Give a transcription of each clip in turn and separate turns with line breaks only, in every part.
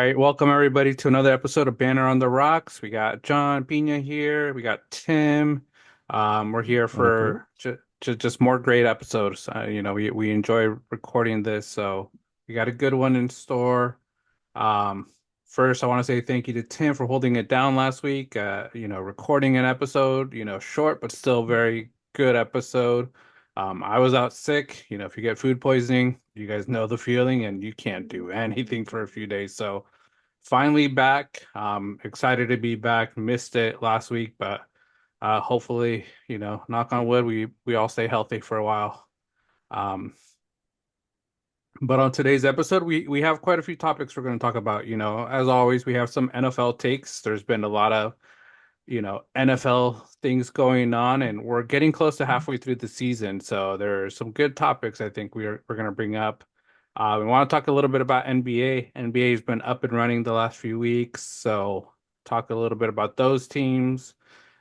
right, welcome everybody to another episode of Banner on the Rocks. We got John Pina here. We got Tim. We're here
What up, what up?
for just more great episodes. We enjoy recording this, so we got a good one in store. Um, First, I want to say thank you to Tim for holding it down last week. Recording an episode, short but still very good episode. I was out sick. If you get food poisoning, you guys know the feeling, and you can't do anything for a few days. So finally back. Excited to be back. Missed it last week, but hopefully, knock on wood, we all stay healthy for a while. Um, but on today's episode, we have quite a few topics we're going to talk about. As always, we have some NFL takes. There's been a lot of, NFL things going on, and we're getting close to halfway through the season. So there are some good topics I think we're going to bring up. We want to talk a little bit about NBA. NBA has been up and running the last few weeks, so talk a little bit about those teams.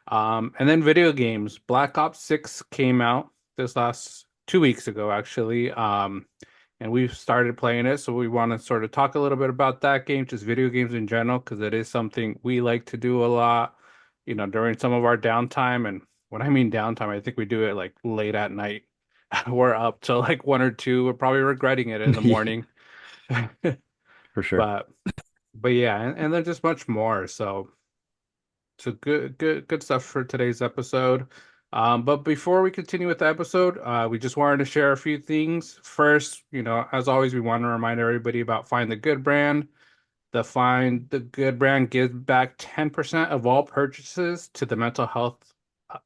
And then video games. Black Ops 6 came out this last 2 weeks ago, actually. And we've started playing it, so we want to sort of talk a little bit about that game, just video games in general, because it is something we like to do a lot, during some of our downtime. And when I mean downtime, I think we do it like late at night. We're up till like 1 or 2. We're probably regretting it in the
Yeah,
morning.
for sure.
But yeah, and then just much more. So good stuff for today's episode. But before we continue with the episode, we just wanted to share a few things. First, as always, we want to remind everybody about Find the Good brand. The Find the Good brand gives back 10% of all purchases to the Mental Health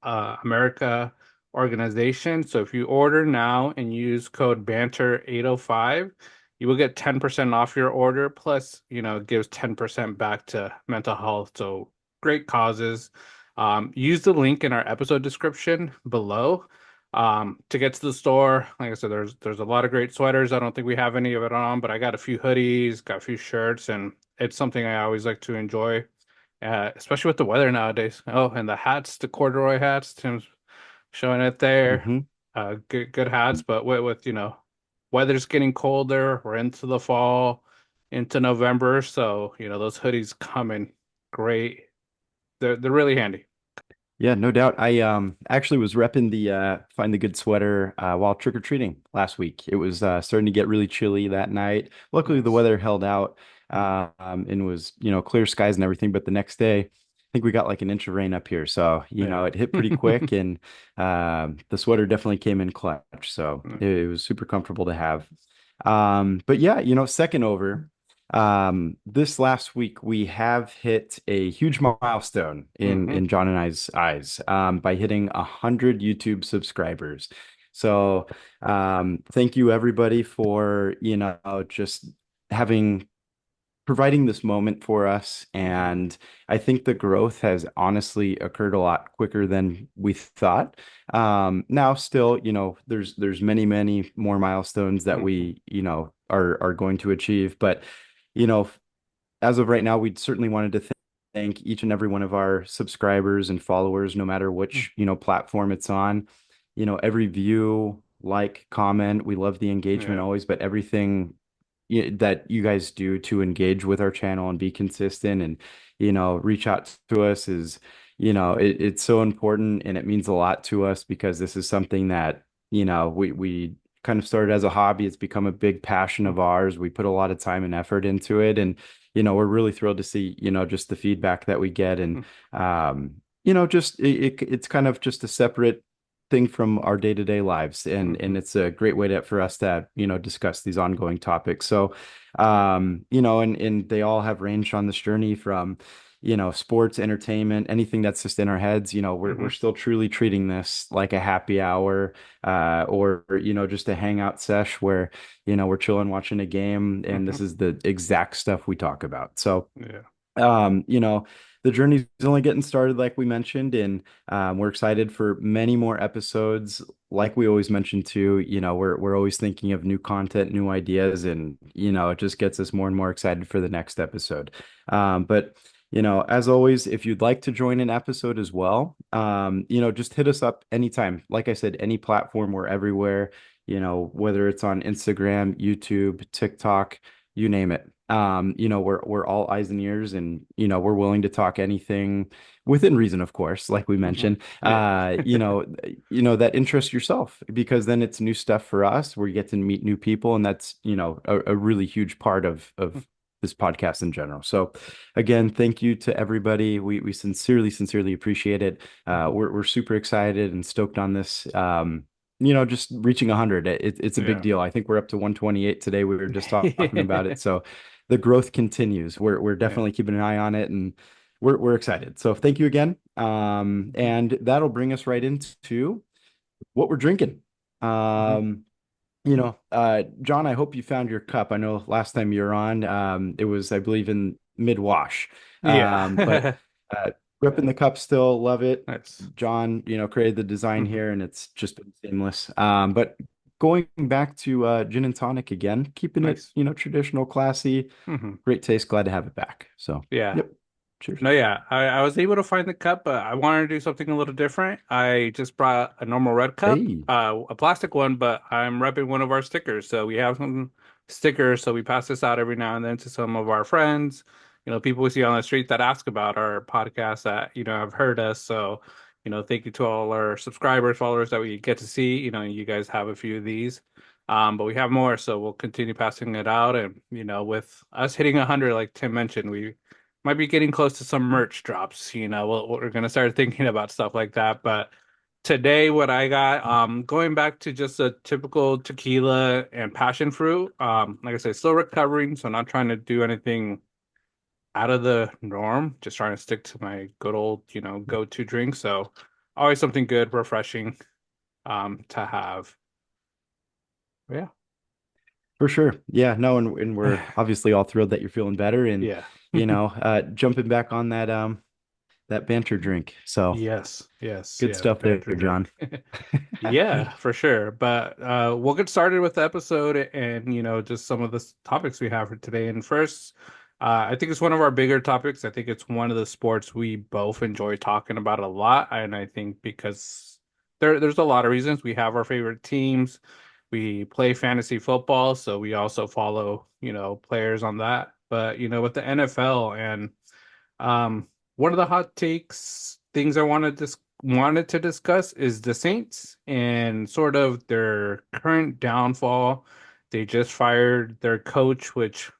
America organization. So if you order now and use code BANTER805, you will get 10% off your order. Plus, it gives 10% back to mental health. So great causes. Use the link in our episode description below to get to the store. Like I said, there's a lot of great sweaters. I don't think we have any of it on, but I got a few hoodies, got a few shirts, and it's something I always like to enjoy, especially with the weather nowadays. Oh, and the hats, the corduroy hats. Tim's showing it there.
Hmm.
Good hats, but with weather's getting colder. We're into the fall, into November, so those hoodies coming great. They're really handy.
Yeah, no doubt. I actually was repping the Find the Good sweater while trick-or-treating last week. It was starting to get really chilly that night. Luckily the
Nice.
weather held out and was, clear skies and everything, but the next day I think we got like an inch of rain up here. So,
Yeah.
it hit pretty quick and the sweater definitely came in clutch. So it was super comfortable to have. But yeah, second over. This last week we have hit a huge milestone in
Hmm.
John and I's eyes by hitting 100 YouTube subscribers. So thank you everybody for just having providing this moment for us. And I think the growth has honestly occurred a lot quicker than we thought. Now still, there's many more milestones that
Hmm.
we, are going to achieve. But, you know, as of right now, we certainly wanted to thank each and every one of our subscribers and followers, no matter which, platform it's on. Every view, like, comment, we love the engagement
Yeah.
always, but everything that you guys do to engage with our channel and be consistent and reach out to us is it's so important and it means a lot to us because this is something that we kind of started as a hobby. It's become a big passion of ours. We put a lot of time and effort into it, and we're really thrilled to see just the feedback that we get. And just it's kind of just a separate thing from our day-to-day lives, and
Hmm.
it's a great way for us to discuss these ongoing topics. So and they all have ranged on this journey from sports, entertainment, anything that's just in our heads. We're
Hmm.
still truly treating this like a happy hour, or just a hangout sesh where we're chilling watching a game, and this
Hmm.
is the exact stuff we talk about. So
Yeah.
um, you know, the journey's only getting started, like we mentioned, and we're excited for many more episodes. Like we always mention too, we're always thinking of new content, new ideas, and it just gets us more and more excited for the next episode. But as always, if you'd like to join an episode as well, just hit us up anytime. Like I said, any platform, we're everywhere. Whether it's on Instagram, YouTube, TikTok, you name it. we're all eyes and ears, and we're willing to talk anything within reason, of course, like we
Hmm.
mentioned.
Yeah.
That interests yourself, because then it's new stuff for us where you get to meet new people, and that's a really huge part of this podcast in general. So again, thank you to everybody. We sincerely appreciate it.
Mhm.
We're super excited and stoked on this. Just reaching 100. It's a big
Yeah.
deal. I think we're up to 128 today. We were just talking about it. So the growth continues. We're
Yeah.
definitely keeping an eye on it, and we're excited. So thank you again.
Mhm.
And that'll bring us right into what we're drinking.
Mhm.
John, I hope you found your cup. I know last time you were on, it was, I believe, in mid-wash. But
Yeah.
uh, Ripping the cup still, love it.
Nice.
John, created the design
Mhm.
here, and it's just been seamless. But going back to gin and tonic again, keeping it,
Nice.
traditional, classy,
Hmm.
great taste. Glad to have it back. So,
Yeah.
yep. Cheers.
No, yeah, I was able to find the cup, but I wanted to do something a little different. I just brought a normal red cup,
Hey,
a plastic one, but I'm repping one of our stickers. So we have some stickers, so we pass this out every now and then to some of our friends, people we see on the street that ask about our podcast that, have heard us. So, thank you to all our subscribers, followers that we get to see. You guys have a few of these. But we have more, so we'll continue passing it out. And, with us hitting 100, like Tim mentioned, we might be getting close to some merch drops. We're gonna start thinking about stuff like that. But today, what I got, going back to just a typical tequila and passion fruit. Like I said, still recovering, so not trying to do anything out of the norm. Just trying to stick to my good old, go-to drink. So always something good, refreshing, to have. Yeah.
for sure. Yeah, no, and we're obviously all thrilled that you're feeling better, and
Yeah.
jumping back on that banter drink. So
Yes, yes,
good
yes.
stuff there,
Banter drink.
John.
Yeah, for sure. But we'll get started with the episode and just some of the topics we have for today. And first, I think it's one of our bigger topics. I think it's one of the sports we both enjoy talking about a lot. And I think because there's a lot of reasons. We have our favorite teams. We play fantasy football, so we also follow, players on that. But with the NFL and one of the hot takes things I wanted to discuss is the Saints and sort of their current downfall. They just fired their coach, which,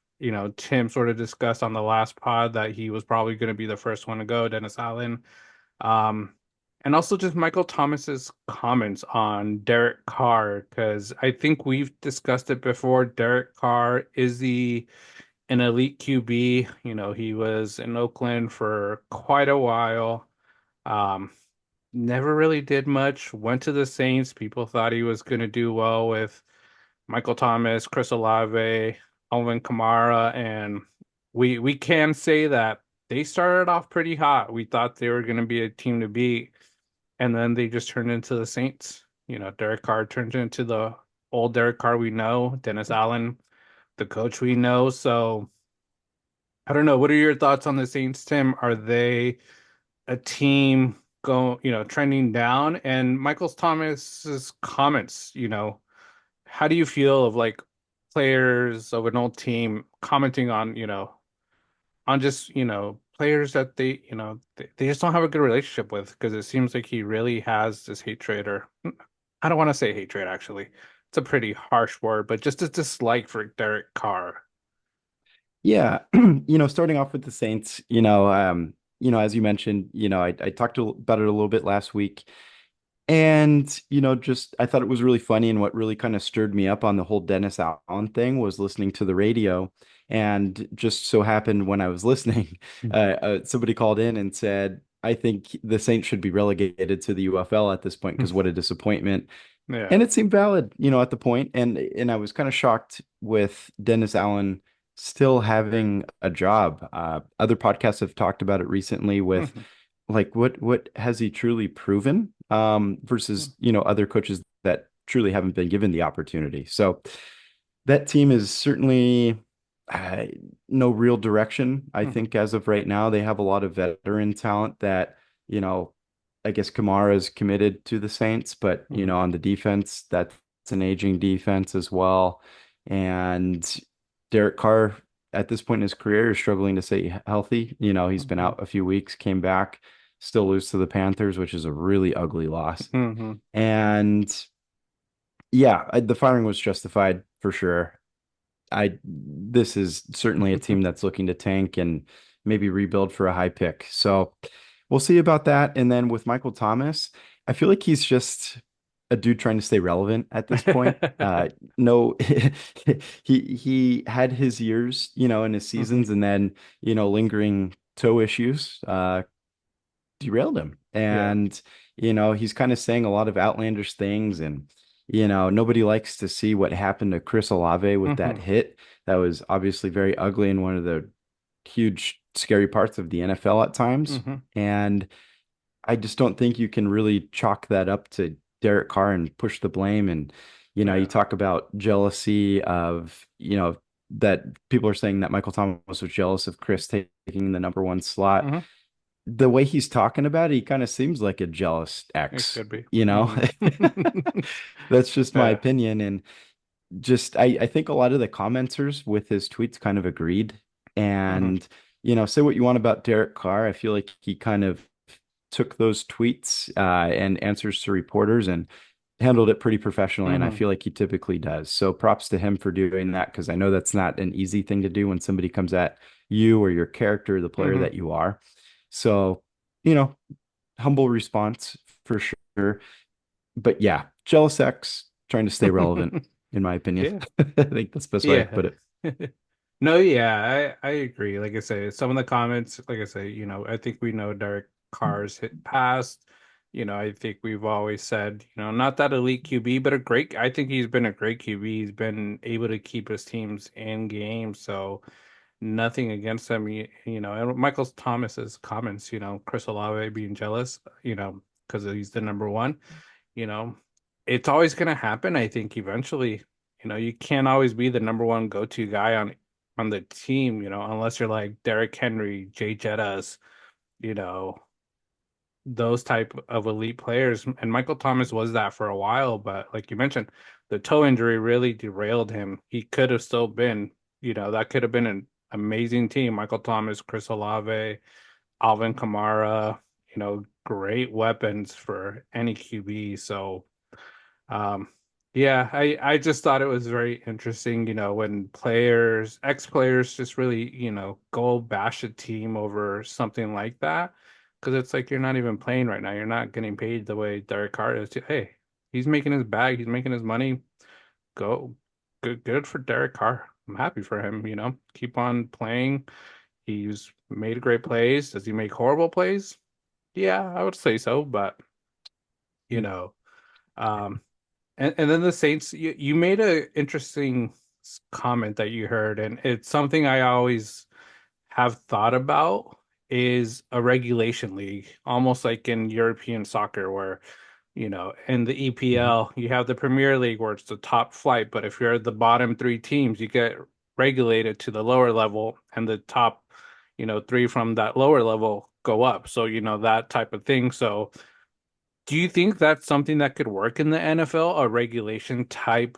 Tim sort of discussed on the last pod that he was probably going to be the first one to go, Dennis Allen. Um, and also just Michael Thomas's comments on Derek Carr, because I think we've discussed it before. Derek Carr is an elite QB. He was in Oakland for quite a while. Um, Never really did much. Went to the Saints. People thought he was going to do well with Michael Thomas, Chris Olave, Alvin Kamara, and we can say that they started off pretty hot. We thought they were going to be a team to beat, and then they just turned into the Saints. Derek Carr turned into the old Derek Carr we know, Dennis Allen, the coach we know. So I don't know. What are your thoughts on the Saints, Tim? Are they a team trending down? And Michael Thomas's comments, how do you feel of like players of an old team commenting on, on just, players that they just don't have a good relationship with because it seems like he really has this hatred or I don't want to say hatred actually. It's a pretty harsh word, but just a dislike for Derek Carr.
Yeah, starting off with the Saints, as you mentioned, I talked about it a little bit last week. And, just I thought it was really funny. And what really kind of stirred me up on the whole Dennis Allen thing was listening to the radio. And just so happened when I was listening, somebody called in and said, I think the Saints should be relegated to the UFL at this point because what a disappointment.
Yeah.
And it seemed valid, at the point. And I was kind of shocked with Dennis Allen still having a job. Other podcasts have talked about it recently with like what has he truly proven versus other coaches that truly haven't been given the opportunity. So that team is certainly uh, no real direction. I think as of right now, they have a lot of veteran talent that, you know, I guess Kamara is committed to the Saints, but on the defense, that's an aging defense as well. And Derek Carr, at this point in his career is struggling to stay healthy. He's been
Hmm.
out a few weeks, came back, still lose to the Panthers, which is a really ugly loss.
Hmm.
And yeah, the firing was justified for sure. This is certainly a team that's looking to tank and maybe rebuild for a high pick. So we'll see about that. And then with Michael Thomas, I feel like he's just a dude trying to stay relevant at this point. No, he had his years, in his
Hmm.
seasons, and then, lingering toe issues, derailed him.
Yeah.
And, he's kind of saying a lot of outlandish things. And, nobody likes to see what happened to Chris Olave with that
Hmm.
hit. That was obviously very ugly and one of the huge, scary parts of the NFL at times.
Hmm.
And I just don't think you can really chalk that up to Derek Carr and push the blame. And, you
Yeah.
talk about jealousy of, that people are saying that Michael Thomas was jealous of Chris taking the number one slot.
Hmm.
The way he's talking about it, he kind of seems like a jealous
It
ex,
could be.
you know?
Hmm.
That's just my
Yeah.
opinion. And just I think a lot of the commenters with his tweets kind of agreed.
Hmm.
And, say what you want about Derek Carr. I feel like he kind of took those tweets and answers to reporters and handled it pretty professionally. And I
Hmm.
feel like he typically does. So props to him for doing that because I know that's not an easy thing to do when somebody comes at you or your character, the player
Hmm.
that you are. So, you know, humble response for sure. But yeah, jealous ex trying to stay relevant, in my opinion.
Yeah.
I think that's the best way I could
Yeah.
put it.
No, yeah, I agree. Like I say, some of the comments, like I say, I think we know Derek Carr's hit past. I think we've always said, not that elite QB, but I think he's been a great QB. He's been able to keep his teams in game. So nothing against him, and Michael Thomas's comments, Chris Olave being jealous, because he's the number one, you know, it's always going to happen. I think eventually, you can't always be the number one go-to guy on the team, unless you're like Derrick Henry, Jay Jettas, you know, those type of elite players. And Michael Thomas was that for a while, but like you mentioned, the toe injury really derailed him. He could have still been, that could have been an amazing team. Michael Thomas, Chris Olave, Alvin Kamara, great weapons for any QB. So um, yeah, I just thought it was very interesting, when ex-players just really, go bash a team over something like that. Because it's like you're not even playing right now. You're not getting paid the way Derek Carr is. Hey, he's making his bag, he's making his money. Go, good for Derek Carr. I'm happy for him, Keep on playing. He's made great plays. Does he make horrible plays? Yeah, I would say so, but you know, um, and then the Saints, you made a interesting comment that you heard, and it's something I always have thought about is a regulation league, almost like in European soccer, where, in the
Mhm.
EPL, you have the Premier League where it's the top flight, but if you're the bottom three teams, you get regulated to the lower level, and the top, three from that lower level go up. So, that type of thing. So, do you think that's something that could work in the NFL, a regulation type,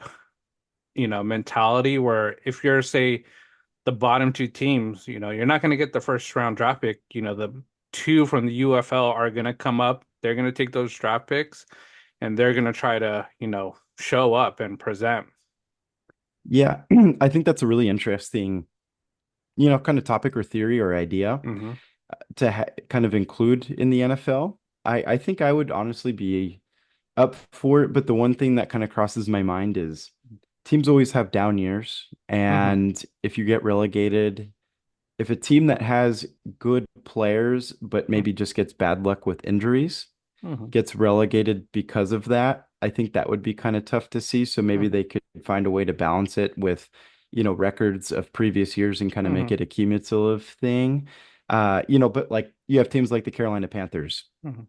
mentality where if you're, say, the bottom two teams, you're not going to get the first round draft pick. The two from the UFL are going to come up. They're going to take those draft picks and they're going to try to, show up and present.
Yeah, I think that's a really interesting, kind of topic or theory or idea
Hmm.
to kind of include in the NFL. I think I would honestly be up for it, but the one thing that kind of crosses my mind is teams always have down years,
Hmm.
and if you get relegated, if a team that has good players but maybe just gets bad luck with injuries
Hmm.
gets relegated because of that, I think that would be kind of tough to see. So maybe
Hmm.
they could find a way to balance it with, records of previous years and kind of make
Hmm.
it a cumulative thing. But like you have teams like the Carolina Panthers,
Hmm.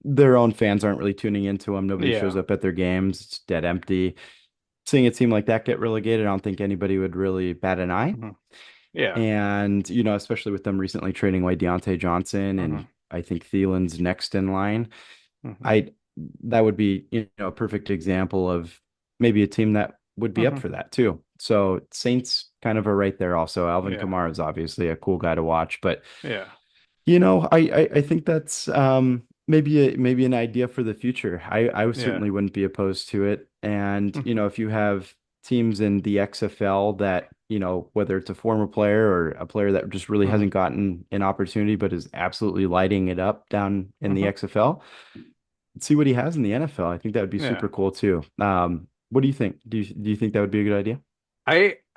their own fans aren't really tuning into them. Nobody shows
Yeah.
up at their games. It's dead empty. Seeing a team like that get relegated, I don't think anybody would really bat an eye.
Hmm. Yeah.
And, especially with them recently trading away Deontay Johnson
Hmm.
and I think Thielen's next in line,
Hmm.
I that would be, a perfect example of maybe a team that would be up
Hmm.
for that too. So Saints, kind of a right there also. Alvin
Yeah.
Kamara is obviously a cool guy to watch, but
Yeah.
I think that's maybe an idea for the future. I
Yeah.
certainly wouldn't be opposed to it. And
Hmm.
if you have teams in the XFL that, whether it's a former player or a player that just really
Hmm.
hasn't gotten an opportunity but is absolutely lighting it up down in the
Hmm.
XFL, see what he has in the NFL. I think that would be
Yeah.
super cool too. What do you think? Do you think that would be a good idea?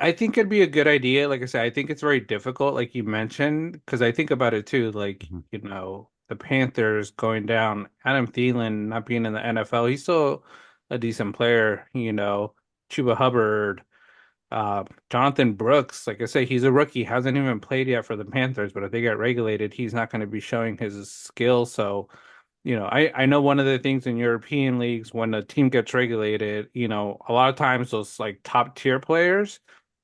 I think it'd be a good idea. Like I said, I think it's very difficult, like you mentioned, because I think about it too. Like,
Mhm.
the Panthers going down, Adam Thielen not being in the NFL, he's still a decent player, Chuba Hubbard, Jonathan Brooks, like I say, he's a rookie, hasn't even played yet for the Panthers, but if they get regulated, he's not going to be showing his skill. So, I know one of the things in European leagues when a team gets regulated, a lot of times those like top tier players,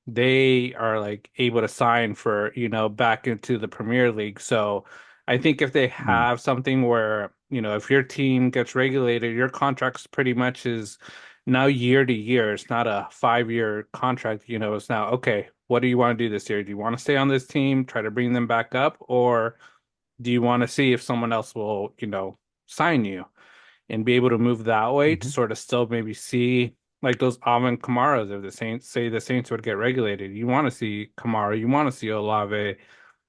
they are like able to sign for, back into the Premier League. So I think if they
Mm.
have something where, if your team gets regulated, your contract's pretty much is now year to year. It's not a 5-year contract, it's now, okay, what do you want to do this year? Do you want to stay on this team, try to bring them back up, or do you want to see if someone else will, sign you and be able to move that way to
Mhm.
sort of still maybe see like those Alvin Kamaras if the Saints say the Saints would get regulated. You want to see Kamara, you want to see Olave,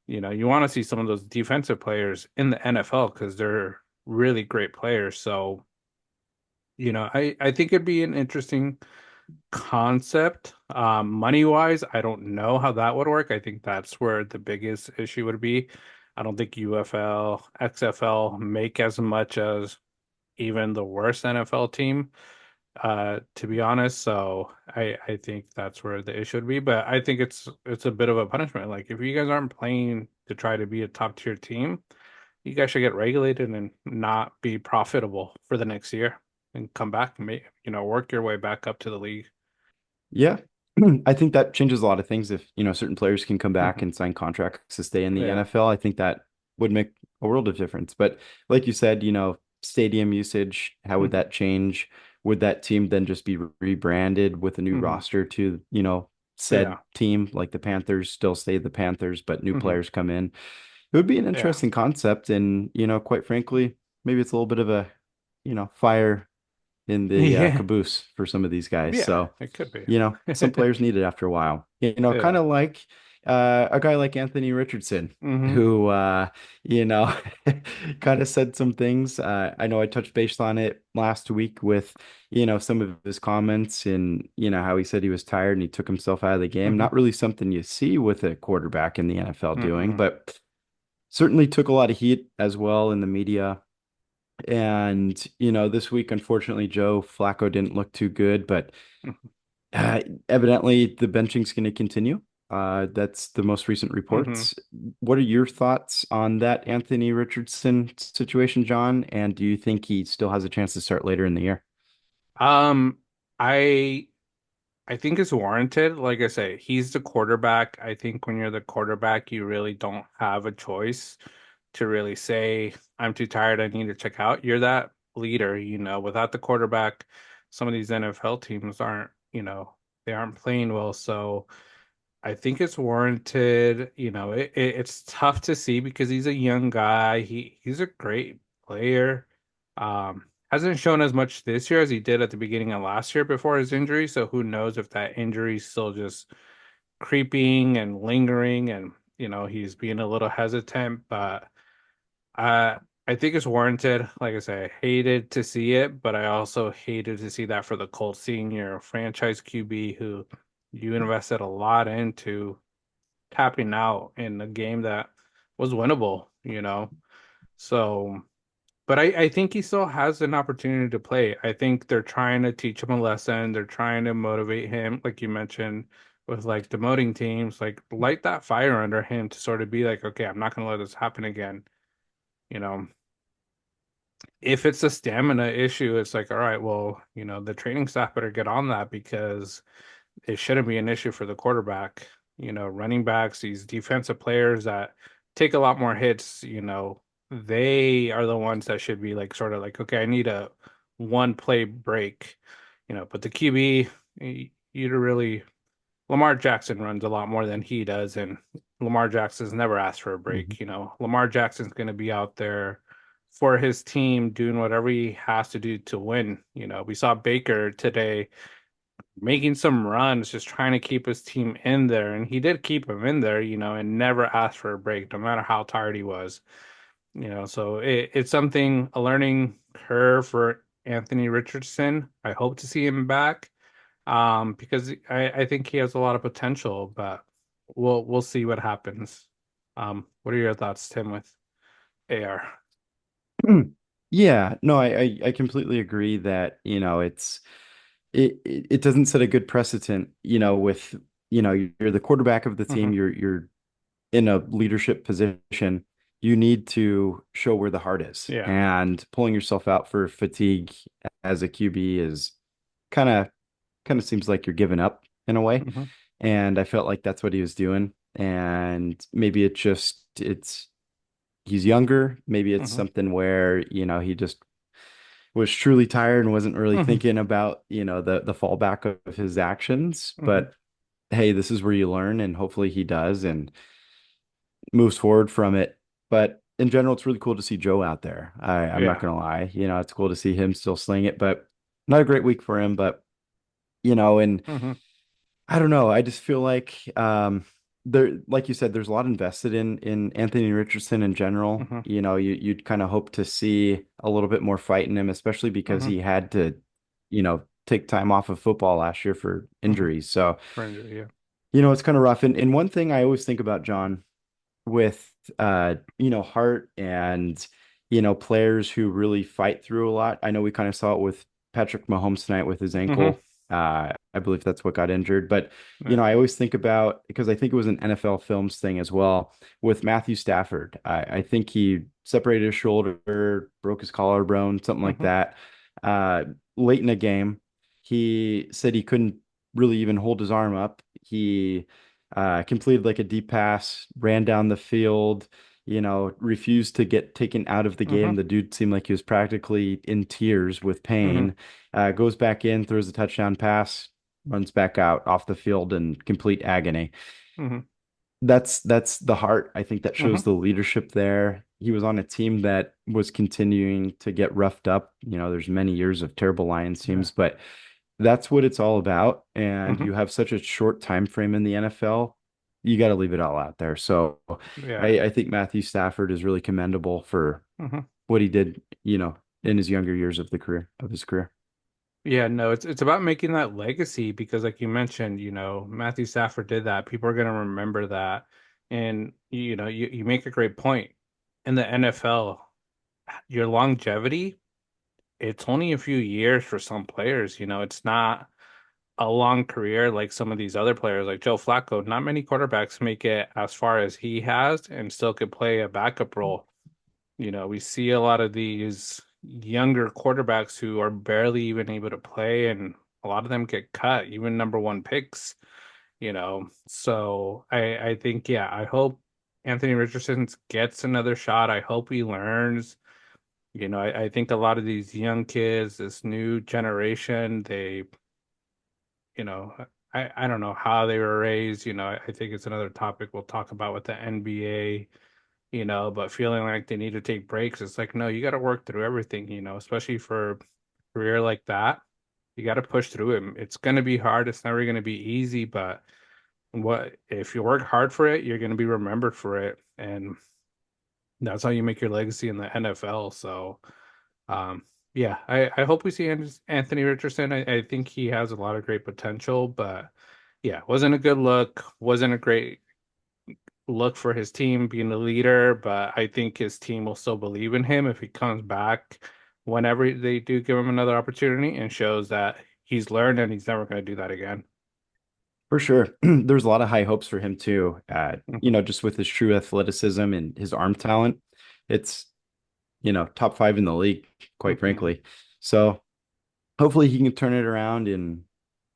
you want to see some of those defensive players in the NFL because they're really great players. So, I think it'd be an interesting concept. Money wise, I don't know how that would work. I think that's where the biggest issue would be. I don't think UFL, XFL make as much as even the worst NFL team, to be honest. So I think that's where the issue would be. But I think it's a bit of a punishment. Like if you guys aren't playing to try to be a top tier team, you guys should get regulated and not be profitable for the next year and come back and work your way back up to the league.
Yeah. I think that changes a lot of things if, certain players can come back
Hmm.
and sign contracts to stay in the
Yeah.
NFL. I think that would make a world of difference. But like you said, stadium usage, how would
Hmm.
that change? Would that team then just be rebranded with a new
Hmm.
roster to, said
Yeah.
team, like the Panthers still stay the Panthers, but new
Hmm.
players come in? It would be an
Yeah.
interesting concept. And, quite frankly, maybe it's a little bit of a, fire in the
Yeah.
caboose for some of these guys.
Yeah.
So,
It could be.
some players need it after a while. Kind
Yeah.
of like a guy like Anthony Richardson,
Hmm.
who you know, kind of said some things. I know I touched base on it last week with, some of his comments and, how he said he was tired and he took himself out of the game.
Hmm.
Not really something you see with a quarterback in the NFL doing,
Hmm.
but certainly took a lot of heat as well in the media. And, this week, unfortunately, Joe Flacco didn't look too good, but uh, evidently the benching's going to continue. That's the most recent
Hmm.
reports. What are your thoughts on that Anthony Richardson situation, John? And do you think he still has a chance to start later in the year?
Um, I I think it's warranted. Like I say, he's the quarterback. I think when you're the quarterback, you really don't have a choice to really say, I'm too tired, I need to check out. You're that leader, without the quarterback, some of these NFL teams aren't, they aren't playing well. So I think it's warranted. It's tough to see because he's a young guy. He's a great player. Hasn't shown as much this year as he did at the beginning of last year before his injury. So who knows if that injury is still just creeping and lingering and he's being a little hesitant, but uh I think it's warranted. Like I say, I hated to see it, but I also hated to see that for the Colts senior franchise QB who you invested a lot into tapping out in a game that was winnable. So, but I think he still has an opportunity to play. I think they're trying to teach him a lesson. They're trying to motivate him, like you mentioned, with like demoting teams, like light that fire under him to sort of be like, okay, I'm not going to let this happen again. You know, if it's a stamina issue, it's like, all right, well, the training staff better get on that because it shouldn't be an issue for the quarterback. Running backs, these defensive players that take a lot more hits, they are the ones that should be like sort of like, okay, I need a one play break, but the QB, you really Lamar Jackson runs a lot more than he does, and Lamar Jackson's never asked for a
Mhm.
break. Lamar Jackson's going to be out there for his team doing whatever he has to do to win. We saw Baker today making some runs, just trying to keep his team in there, and he did keep him in there, and never asked for a break, no matter how tired he was. So it's something, a learning curve for Anthony Richardson. I hope to see him back, because I think he has a lot of potential, but we'll see what happens. What are your thoughts, Tim, with AR?
Yeah, no, I completely agree that, it doesn't set a good precedent, with, you're the quarterback of the team,
Hmm.
you're in a leadership position, you need to show where the heart is.
Yeah.
And pulling yourself out for fatigue as a QB is kind of seems like you're giving up in a way.
Hmm.
And I felt like that's what he was doing. And maybe it's he's younger. Maybe it's
Hmm.
something where, he just was truly tired and wasn't really
Hmm.
thinking about, the fallback of his actions.
Hmm.
But hey, this is where you learn, and hopefully he does and moves forward from it. But in general, it's really cool to see Joe out there. I'm not
Yeah.
gonna lie, it's cool to see him still sling it, but not a great week for him. But and
Hmm.
I don't know. I just feel like there, like you said, there's a lot invested in Anthony Richardson in general.
Hmm.
You'd kind of hope to see a little bit more fight in him, especially because
Hmm.
he had to, take time off of football last year for
Hmm.
injuries. So,
For injury, yeah.
it's kind of rough. And one thing I always think about, John, with heart and players who really fight through a lot. I know we kind of saw it with Patrick Mahomes tonight with his
Hmm.
ankle. I believe that's what got injured. But
Yeah.
I always think about, because I think it was an NFL Films thing as well with Matthew Stafford. I think he separated his shoulder, broke his collarbone, something like
Hmm.
that. Uh, Late in the game, he said he couldn't really even hold his arm up. He completed like a deep pass, ran down the field, refused to get taken out of the
Hmm.
game. The dude seemed like he was practically in tears with
Hmm.
pain. Goes back in, throws a touchdown pass, runs back out off the field in complete agony.
Hmm.
That's the heart. I think that shows
Hmm.
the leadership there. He was on a team that was continuing to get roughed up. There's many years of terrible Lions
Yeah.
teams, but that's what it's all about. And
Hmm.
you have such a short time frame in the NFL, you got to leave it all out there. So
Yeah.
I think Matthew Stafford is really commendable for
Hmm.
what he did, in his younger years of his career.
Yeah, no, it's about making that legacy because like you mentioned, Matthew Stafford did that. People are gonna remember that. And you make a great point. In the NFL, your longevity, it's only a few years for some players, it's not a long career like some of these other players like Joe Flacco. Not many quarterbacks make it as far as he has and still could play a backup role. We see a lot of these younger quarterbacks who are barely even able to play, and a lot of them get cut, even number one picks, So I think, yeah, I hope Anthony Richardson gets another shot. I hope he learns. I think a lot of these young kids, this new generation, you know, I don't know how they were raised. I think it's another topic we'll talk about with the NBA, but feeling like they need to take breaks. It's like, no, you got to work through everything, especially for a career like that. You got to push through it. It's going to be hard. It's never going to be easy, but what if you work hard for it, you're going to be remembered for it. And that's how you make your legacy in the NFL. So, um, yeah, I hope we see Anthony Richardson. I think he has a lot of great potential, but yeah, wasn't a good look. Wasn't a great look for his team being the leader, but I think his team will still believe in him if he comes back whenever they do give him another opportunity and shows that he's learned and he's never going to do that again.
For sure. There's a lot of high hopes for him too.
Hmm.
Just with his true athleticism and his arm talent, it's, top five in the league, quite
Hmm.
frankly. So hopefully he can turn it around, and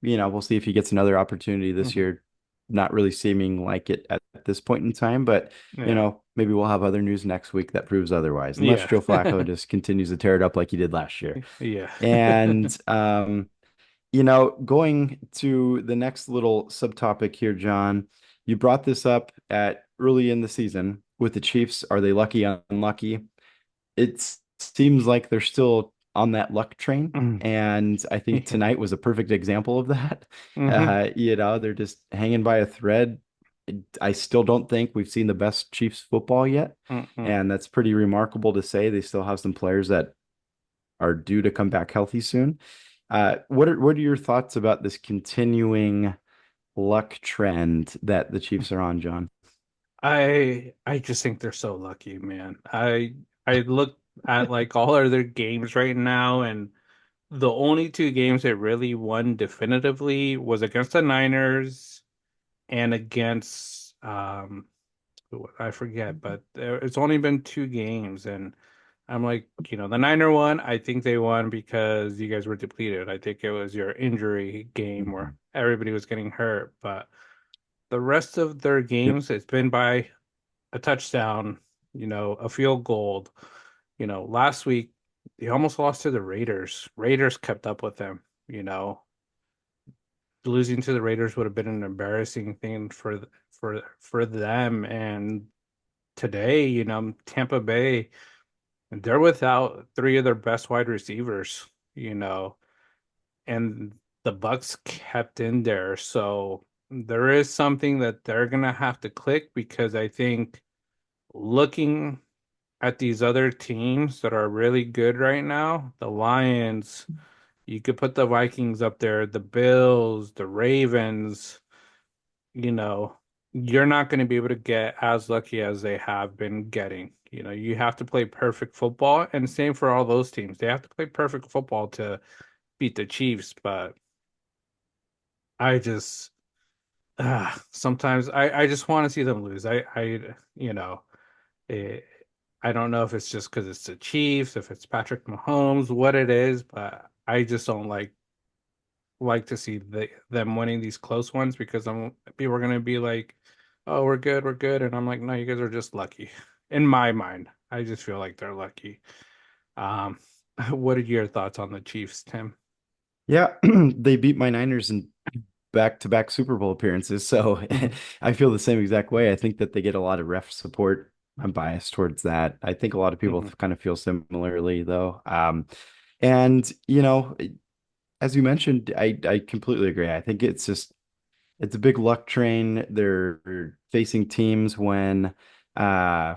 we'll see if he gets another opportunity this
Hmm.
year. Not really seeming like it at this point in time, but
Yeah.
maybe we'll have other news next week that proves otherwise, unless
Yeah.
Joe Flacco just continues to tear it up like he did last year.
Yeah.
And Going to the next little subtopic here, John, you brought this up at early in the season with the Chiefs. Are they lucky, unlucky? It seems like they're still on that luck train.
Mm.
And I think
Yeah.
tonight was a perfect example of that.
Hmm.
They're just hanging by a thread. I still don't think we've seen the best Chiefs football yet.
Mm-mm.
And that's pretty remarkable to say. They still have some players that are due to come back healthy soon. What are your thoughts about this continuing luck trend that the Chiefs are on, John?
I just think they're so lucky, man. I look at like all of their games right now, and the only two games they really won definitively was against the Niners and against I forget, but it's only been two games, and I'm like, the Niner one, I think they won because you guys were depleted. I think it was your injury game where
Mhm.
everybody was getting hurt, but the rest of their
Yep.
games, it's been by a touchdown, a field goal. Last week they almost lost to the Raiders. Raiders kept up with them, you know. Losing to the Raiders would have been an embarrassing thing for them. And today, Tampa Bay, they're without three of their best wide receivers, you know, and the Bucks kept in there. So there is something that they're gonna have to click because I think looking at these other teams that are really good right now, the Lions, you could put the Vikings up there, the Bills, the Ravens, you know, you're not going to be able to get as lucky as they have been getting. You have to play perfect football, and same for all those teams. They have to play perfect football to beat the Chiefs, but I just sometimes I just want to see them lose. You know, eh, I don't know if it's just because it's the Chiefs, if it's Patrick Mahomes, what it is, but I just don't like to see them winning these close ones because people are gonna be like, "Oh, we're good," and I'm like, "No, you guys are just lucky." In my mind, I just feel like they're lucky. Um, what are your thoughts on the Chiefs, Tim?
Yeah, they beat my Niners in back-to-back Super Bowl appearances. So
Hmm.
I feel the same exact way. I think that they get a lot of ref support. I'm biased towards that. I think a lot of people
Hmm.
kind of feel similarly, though. And as you mentioned, I completely agree. I think it's a big luck train. Uh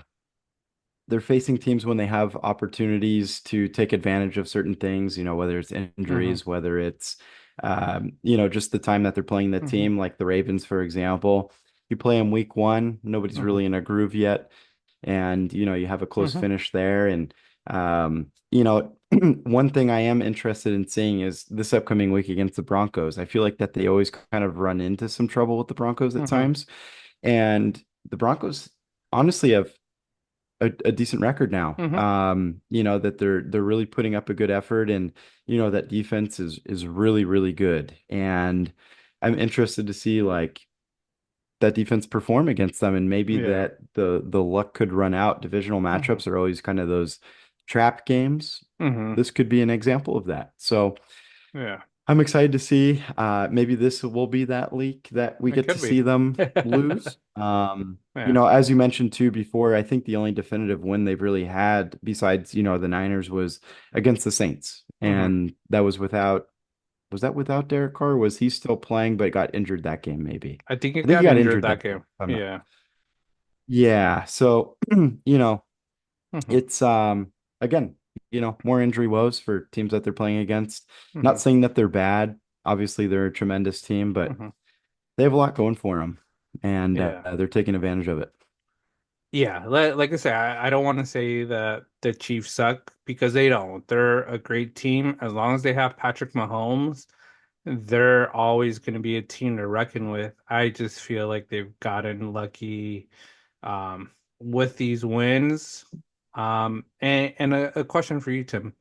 they're facing teams when they have opportunities to take advantage of certain things, whether it's
Hmm.
injuries, whether it's, just the time that they're playing the
Hmm.
team, like the Ravens, for example. You play them week one, nobody's
Hmm.
really in a groove yet. And, you have a close
Hmm.
finish there. And, one thing I am interested in seeing is this upcoming week against the Broncos. I feel like that they always kind of run into some trouble with the Broncos at
Hmm.
times. And the Broncos honestly have a decent record now.
Hmm.
That they're really putting up a good effort, and that defense is really, really good. And I'm interested to see like that defense perform against them, and maybe
Yeah.
that the luck could run out. Divisional
Hmm.
matchups are always kind of those trap games.
Hmm.
This could be an example of that. So
Yeah.
I'm excited to see. Maybe this will be that leak that we
It
get to
could be.
see them lose.
Yeah.
As you mentioned too before, I think the only definitive win they've really had besides, the Niners was against the Saints.
Hmm.
And was that without Derek Carr? Was he still playing but got injured that game, maybe?
I think
I
it
think he
got
got
injured
injured
that
that game.
game.
If I'm not.
Yeah.
Yeah. So,
Hmm.
it's again, more injury woes for teams that they're playing against. Not
Hmm.
saying that they're bad. Obviously, they're a tremendous team, but
Hmm.
they have a lot going for them, and
Yeah.
they're taking advantage of it.
Yeah, like I say, I don't want to say that the Chiefs suck because they don't. They're a great team. As long as they have Patrick Mahomes, they're always going to be a team to reckon with. I just feel like they've gotten lucky um, with these wins. And a question for you, Tim.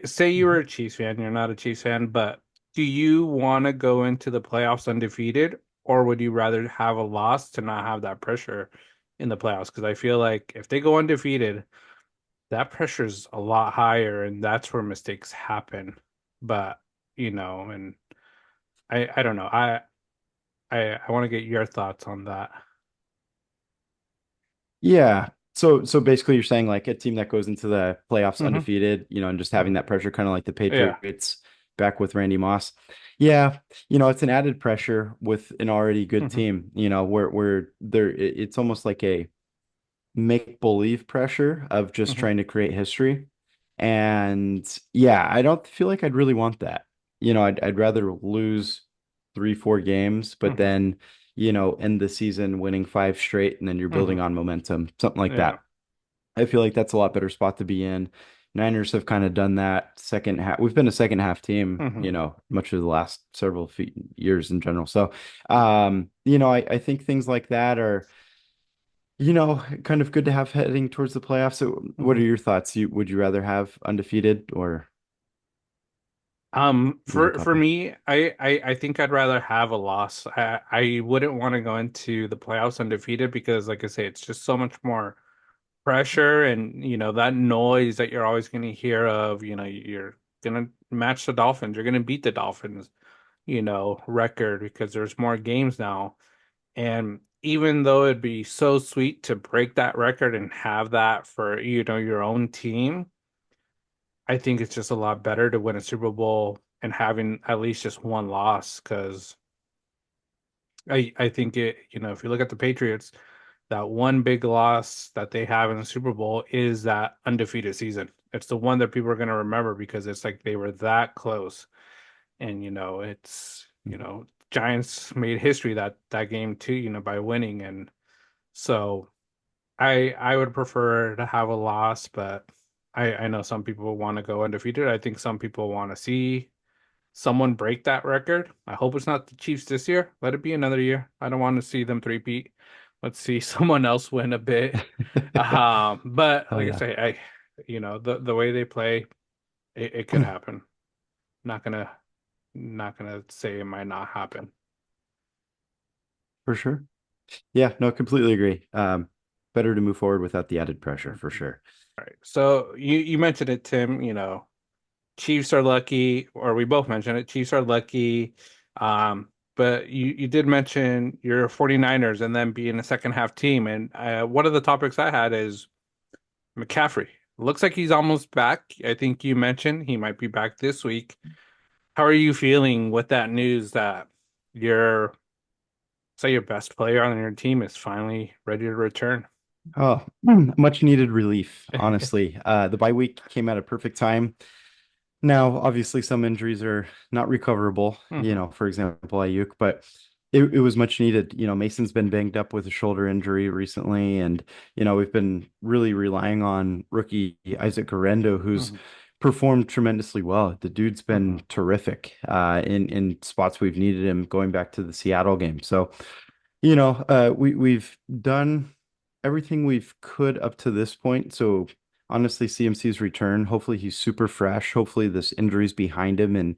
Say you were
Mhm.
a Chiefs fan, you're not a Chiefs fan, but do you want to go into the playoffs undefeated, or would you rather have a loss to not have that pressure in the playoffs? Because I feel like if they go undefeated, that pressure's a lot higher, and that's where mistakes happen. But and I don't know. I want to get your thoughts on that.
Yeah. So basically you're saying like a team that goes into the playoffs
Hmm.
undefeated, and just having that pressure kind of like the
Yeah.
Patriots back with Randy Moss. Yeah, it's an added pressure with an already good
Hmm.
team, where it's almost like a make believe pressure of just
Hmm.
trying to create history. And yeah, I don't feel like I'd really want that. I'd rather lose 3, 4 games, but
Hmm.
then, end the season winning 5 straight and then you're building
Hmm.
on momentum, something like
Yeah.
that. I feel like that's a lot better spot to be in. Niners have kind of done that second half. We've been a second half team,
Hmm.
much of the last several years in general. So, I think things like that are kind of good to have heading towards the playoffs. So what are
Hmm.
your thoughts? Would you rather have undefeated or losing
For
couple?
me, I think I'd rather have a loss. I wouldn't want to go into the playoffs undefeated because, like I say, it's just so much more pressure and that noise that you're always going to hear of. You're gonna match the Dolphins. You're gonna beat the Dolphins, record because there's more games now. And even though it'd be so sweet to break that record and have that for, your own team, I think it's just a lot better to win a Super Bowl and having at least just one loss. Because I think if you look at the Patriots, that one big loss that they have in the Super Bowl is that undefeated season. It's the one that people are going to remember because it's like they were that close. And Giants made history that game too, by winning. And so I would prefer to have a loss, but I know some people want to go undefeated. I think some people want to see someone break that record. I hope it's not the Chiefs this year. Let it be another year. I don't want to see them three-peat. Let's see someone else win a bit. But
Oh
like I
yeah,
say, the way they play, it could happen. Not gonna not gonna say it might not happen.
for sure. Yeah, no, completely agree. Better to move forward without the added pressure for
Mhm.
sure.
All right. So you mentioned it, Tim. Chiefs are lucky, or we both mentioned it. Chiefs are lucky. But you did mention your 49ers and then being a second half team. And one of the topics I had is McCaffrey. Looks like he's almost back. I think you mentioned he might be back this week. How are you feeling with that news that your, say, your best player on your team is finally ready to return?
Oh, much needed relief, honestly. The bye week came at a perfect time. Now, obviously, some injuries are not recoverable,
Hmm.
for example, Ayuk, but it was much needed. Mason's been banged up with a shoulder injury recently, and, we've been really relying on rookie Isaac Guerrero, who's
Hmm.
performed tremendously well. The dude's
Hmm.
been terrific in spots we've needed him going back to the Seattle game. So, we've done everything we've could up to this point. So honestly, CMC's return, hopefully he's super fresh. Hopefully this injury's behind him, and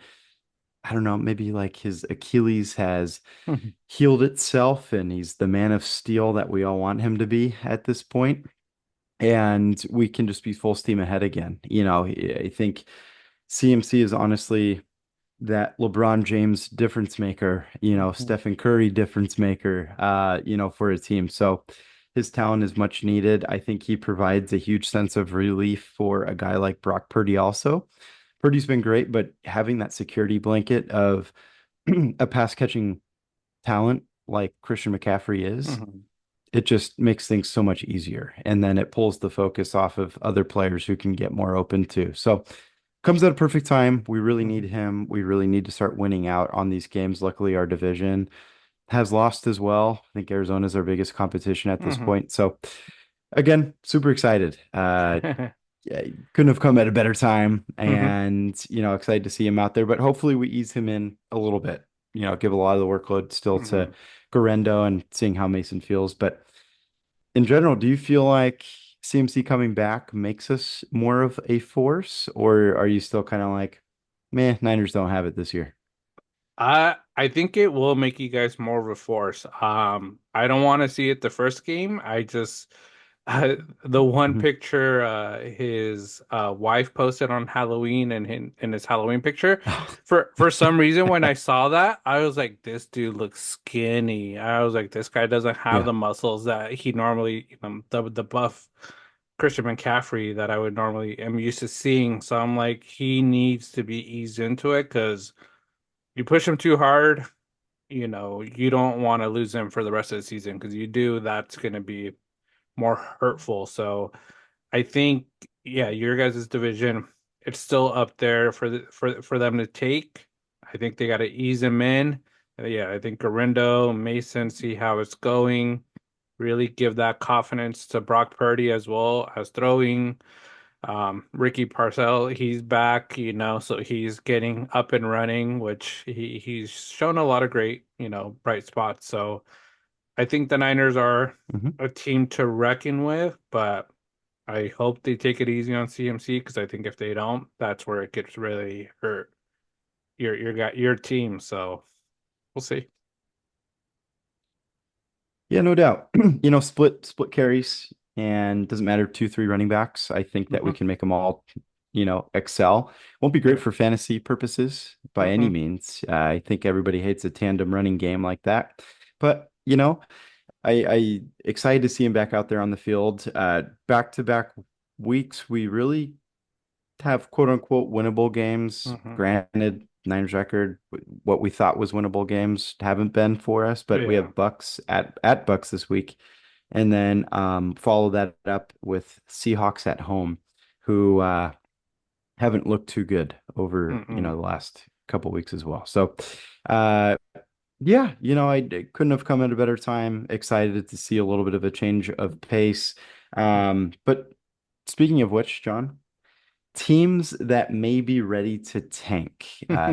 I don't know, maybe like his Achilles has
Hmm.
healed itself and he's the man of steel that we all want him to be at this point. And we can just be full steam ahead again. I think CMC is honestly that LeBron James difference maker,
Hmm.
Stephen Curry difference maker, for a team. So his talent is much needed. I think he provides a huge sense of relief for a guy like Brock Purdy also. Purdy's been great, but having that security blanket of a pass catching talent like Christian McCaffrey is,
Hmm.
it just makes things so much easier. And then it pulls the focus off of other players who can get more open too. So comes at a perfect time. We really need
Hmm.
him. We really need to start winning out on these games. Luckily, our division has lost as well. I think Arizona's our biggest competition at this
Hmm.
point. So again, super excited. Yeah, couldn't have come at a better time,
Hmm.
and excited to see him out there. But hopefully, we ease him in a little bit. Give a lot of the workload still to
Hmm.
Garendo and seeing how Mason feels. But in general, do you feel like CMC coming back makes us more of a force, or are you still kind of like, meh, Niners don't have it this year?
I think it will make you guys more of a force. I don't want to see it the first game. The one
Mhm.
picture his wife posted on Halloween and in his Halloween picture. For some reason, when I saw that, I was like, this dude looks skinny. I was like, this guy doesn't have
Yeah.
the muscles that he normally, the buff Christian McCaffrey that I would normally am used to seeing. So I'm like, he needs to be eased into it because you push him too hard, you don't want to lose him for the rest of the season because you do, that's going to be more hurtful. So I think, yeah, your guys' division, it's still up there for them to take. I think they got to ease him in. Yeah, I think Garindo, Mason, see how it's going. Really give that confidence to Brock Purdy as well as throwing. Ricky Parcell, he's back, so he's getting up and running, which he's shown a lot of great, bright spots. So I think the Niners are
Mhm.
a team to reckon with, but I hope they take it easy on CMC because I think if they don't, that's where it gets really hurt your team. So we'll see.
Yeah, no doubt. Split carries and doesn't matter, two, three running backs. I think that we
Hmm.
can make them all, excel. Won't be great
Yeah.
for fantasy purposes by any
Hmm.
means. I think everybody hates a tandem running game like that. But, I excited to see him back out there on the field. Back-to-back weeks, we really have quote unquote winnable games.
Hmm.
Granted, Niners record, what we thought was winnable games haven't been for us, but we
Yeah.
have Bucks at Bucks this week, and then follow that up with Seahawks at home, who haven't looked too good over
Mm-mm.
the last couple weeks as well. So, uh, yeah, I couldn't have come at a better time. Excited to see a little bit of a change of pace. But speaking of which, John, teams that may be ready to tank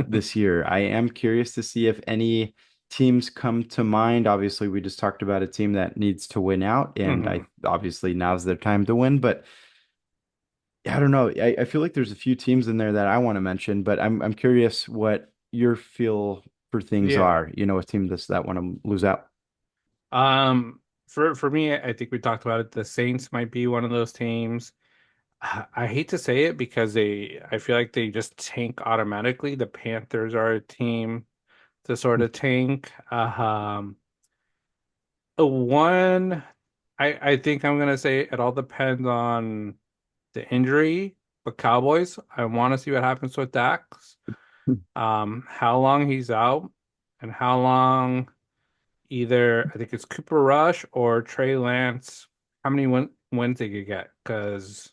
this year. I am curious to see if any teams come to mind. Obviously, we just talked about a team that needs to win out, and I
Hmm.
obviously now's their time to win. But I don't know. I feel like there's a few teams in there that I want to mention, but I'm curious what your feel for things
Yeah.
are. A team that want to lose out.
For me, I think we talked about it. The Saints might be one of those teams. I hate to say it because I feel like they just tank automatically. The Panthers are a team to sort of tank. One, I think I'm gonna say it all depends on the injury. But Cowboys, I want to see what happens with Dax. How long he's out, and how long either I think it's Cooper Rush or Trey Lance. How many wins they could get? Because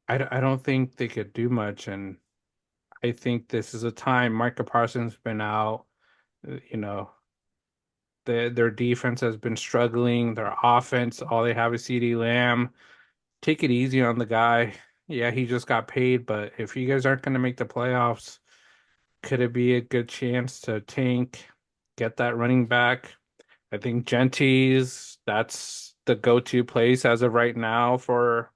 I don't think they could do much, and I think this is a time. Micah Parsons been out. You know, their defense has been struggling. Their offense, all they have is CeeDee Lamb. Take it easy on the guy. Yeah, he just got paid, but if you guys aren't going to make the playoffs, could it be a good chance to tank, get that running back? I think Genty's that's the go-to place as of right now for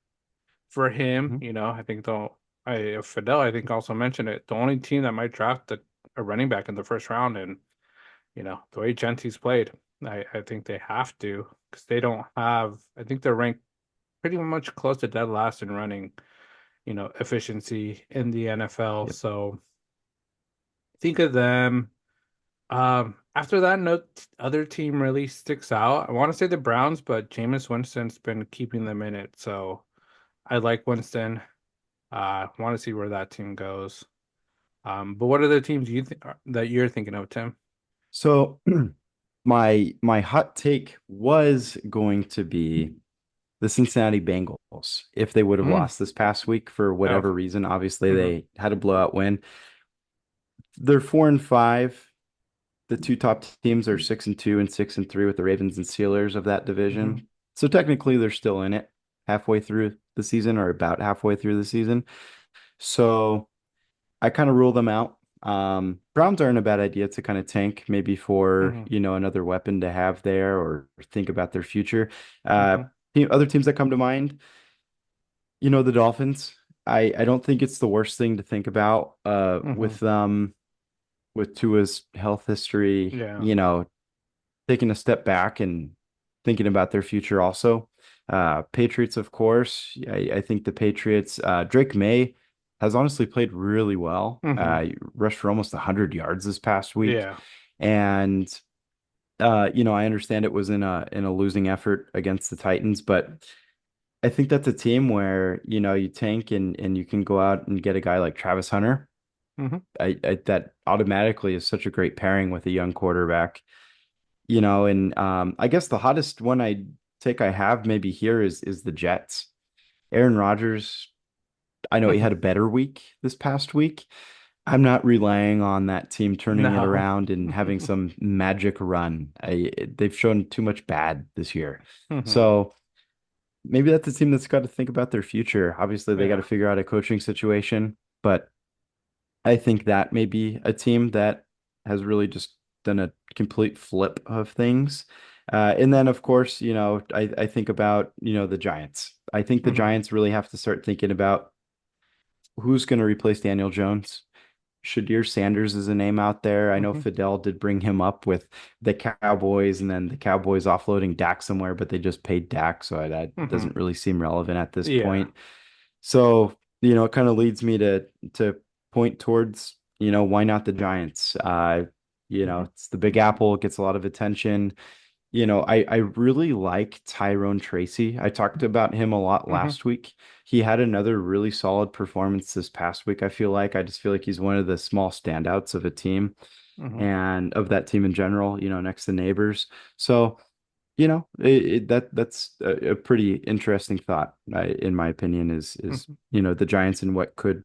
him.
Mhm.
I think Fidel, I think also mentioned it. The only team that might draft a running back in the first round, and the way Genty's played, I think they have to because they don't have. I think they're ranked pretty much close to dead last in running, efficiency in the NFL.
Yep.
So think of them. After that, no other team really sticks out. I want to say the Browns, but Jameis Winston's been keeping them in it. So I like Winston. Want to see where that team goes. But what are the teams that you're thinking of, Tim?
So my hot take was going to be the Cincinnati Bengals if they would have
Mm.
lost this past week for
Oh.
whatever reason. Obviously,
Hmm.
they had a blowout win. They're 4-5. The two top teams are 6-2 and 6-3 with the Ravens and Steelers of that
Hmm.
division. So technically, they're still in it halfway through the season or about halfway through the season. So I kind of rule them out. Browns aren't a bad idea to kind of tank maybe for,
Hmm.
another weapon to have there or think about their future. Uh,
Hmm.
other teams that come to mind, the Dolphins. I don't think it's the worst thing to think about
Hmm.
with Tua's health history,
Yeah.
taking a step back and thinking about their future also. Patriots, of course. I think the Patriots, Drake May has honestly played really well.
Hmm.
He rushed for almost 100 yards this past week.
Yeah.
And I understand it was in a losing effort against the Titans, but I think that's a team where, you tank and you can go out and get a guy like Travis Hunter.
Hmm.
That automatically is such a great pairing with a young quarterback. And I guess the hottest one I have maybe here is the Jets. Aaron Rodgers, I know he
Hmm.
had a better week this past week. I'm not relying on that team turning it
No.
around and having some magic run. They've shown too much bad this year.
Hmm.
So maybe that's a team that's got to think about their future. Obviously, they got to
Yeah.
figure out a coaching situation, but I think that may be a team that has really just done a complete flip of things. And then, of course, I think about, the Giants. I think the
Hmm.
Giants really have to start thinking about who's going to replace Daniel Jones. Shadir Sanders is a name out there. I know
Hmm.
Fidel did bring him up with the Cowboys and then the Cowboys offloading Dak somewhere, but they just paid Dak, so that
Hmm.
doesn't really seem relevant at this
Yeah.
point. So, it kind of leads me to point towards, why not the Giants?
Hmm.
It's the Big Apple, gets a lot of attention. I really like Tyrone Tracy. I talked about him a lot
Hmm.
last week. He had another really solid performance this past week. I just feel like he's one of the small standouts of a team
Hmm.
and of that team in general, next to neighbors. So, that's a pretty interesting thought, in my opinion, is
Hmm.
the Giants and what could,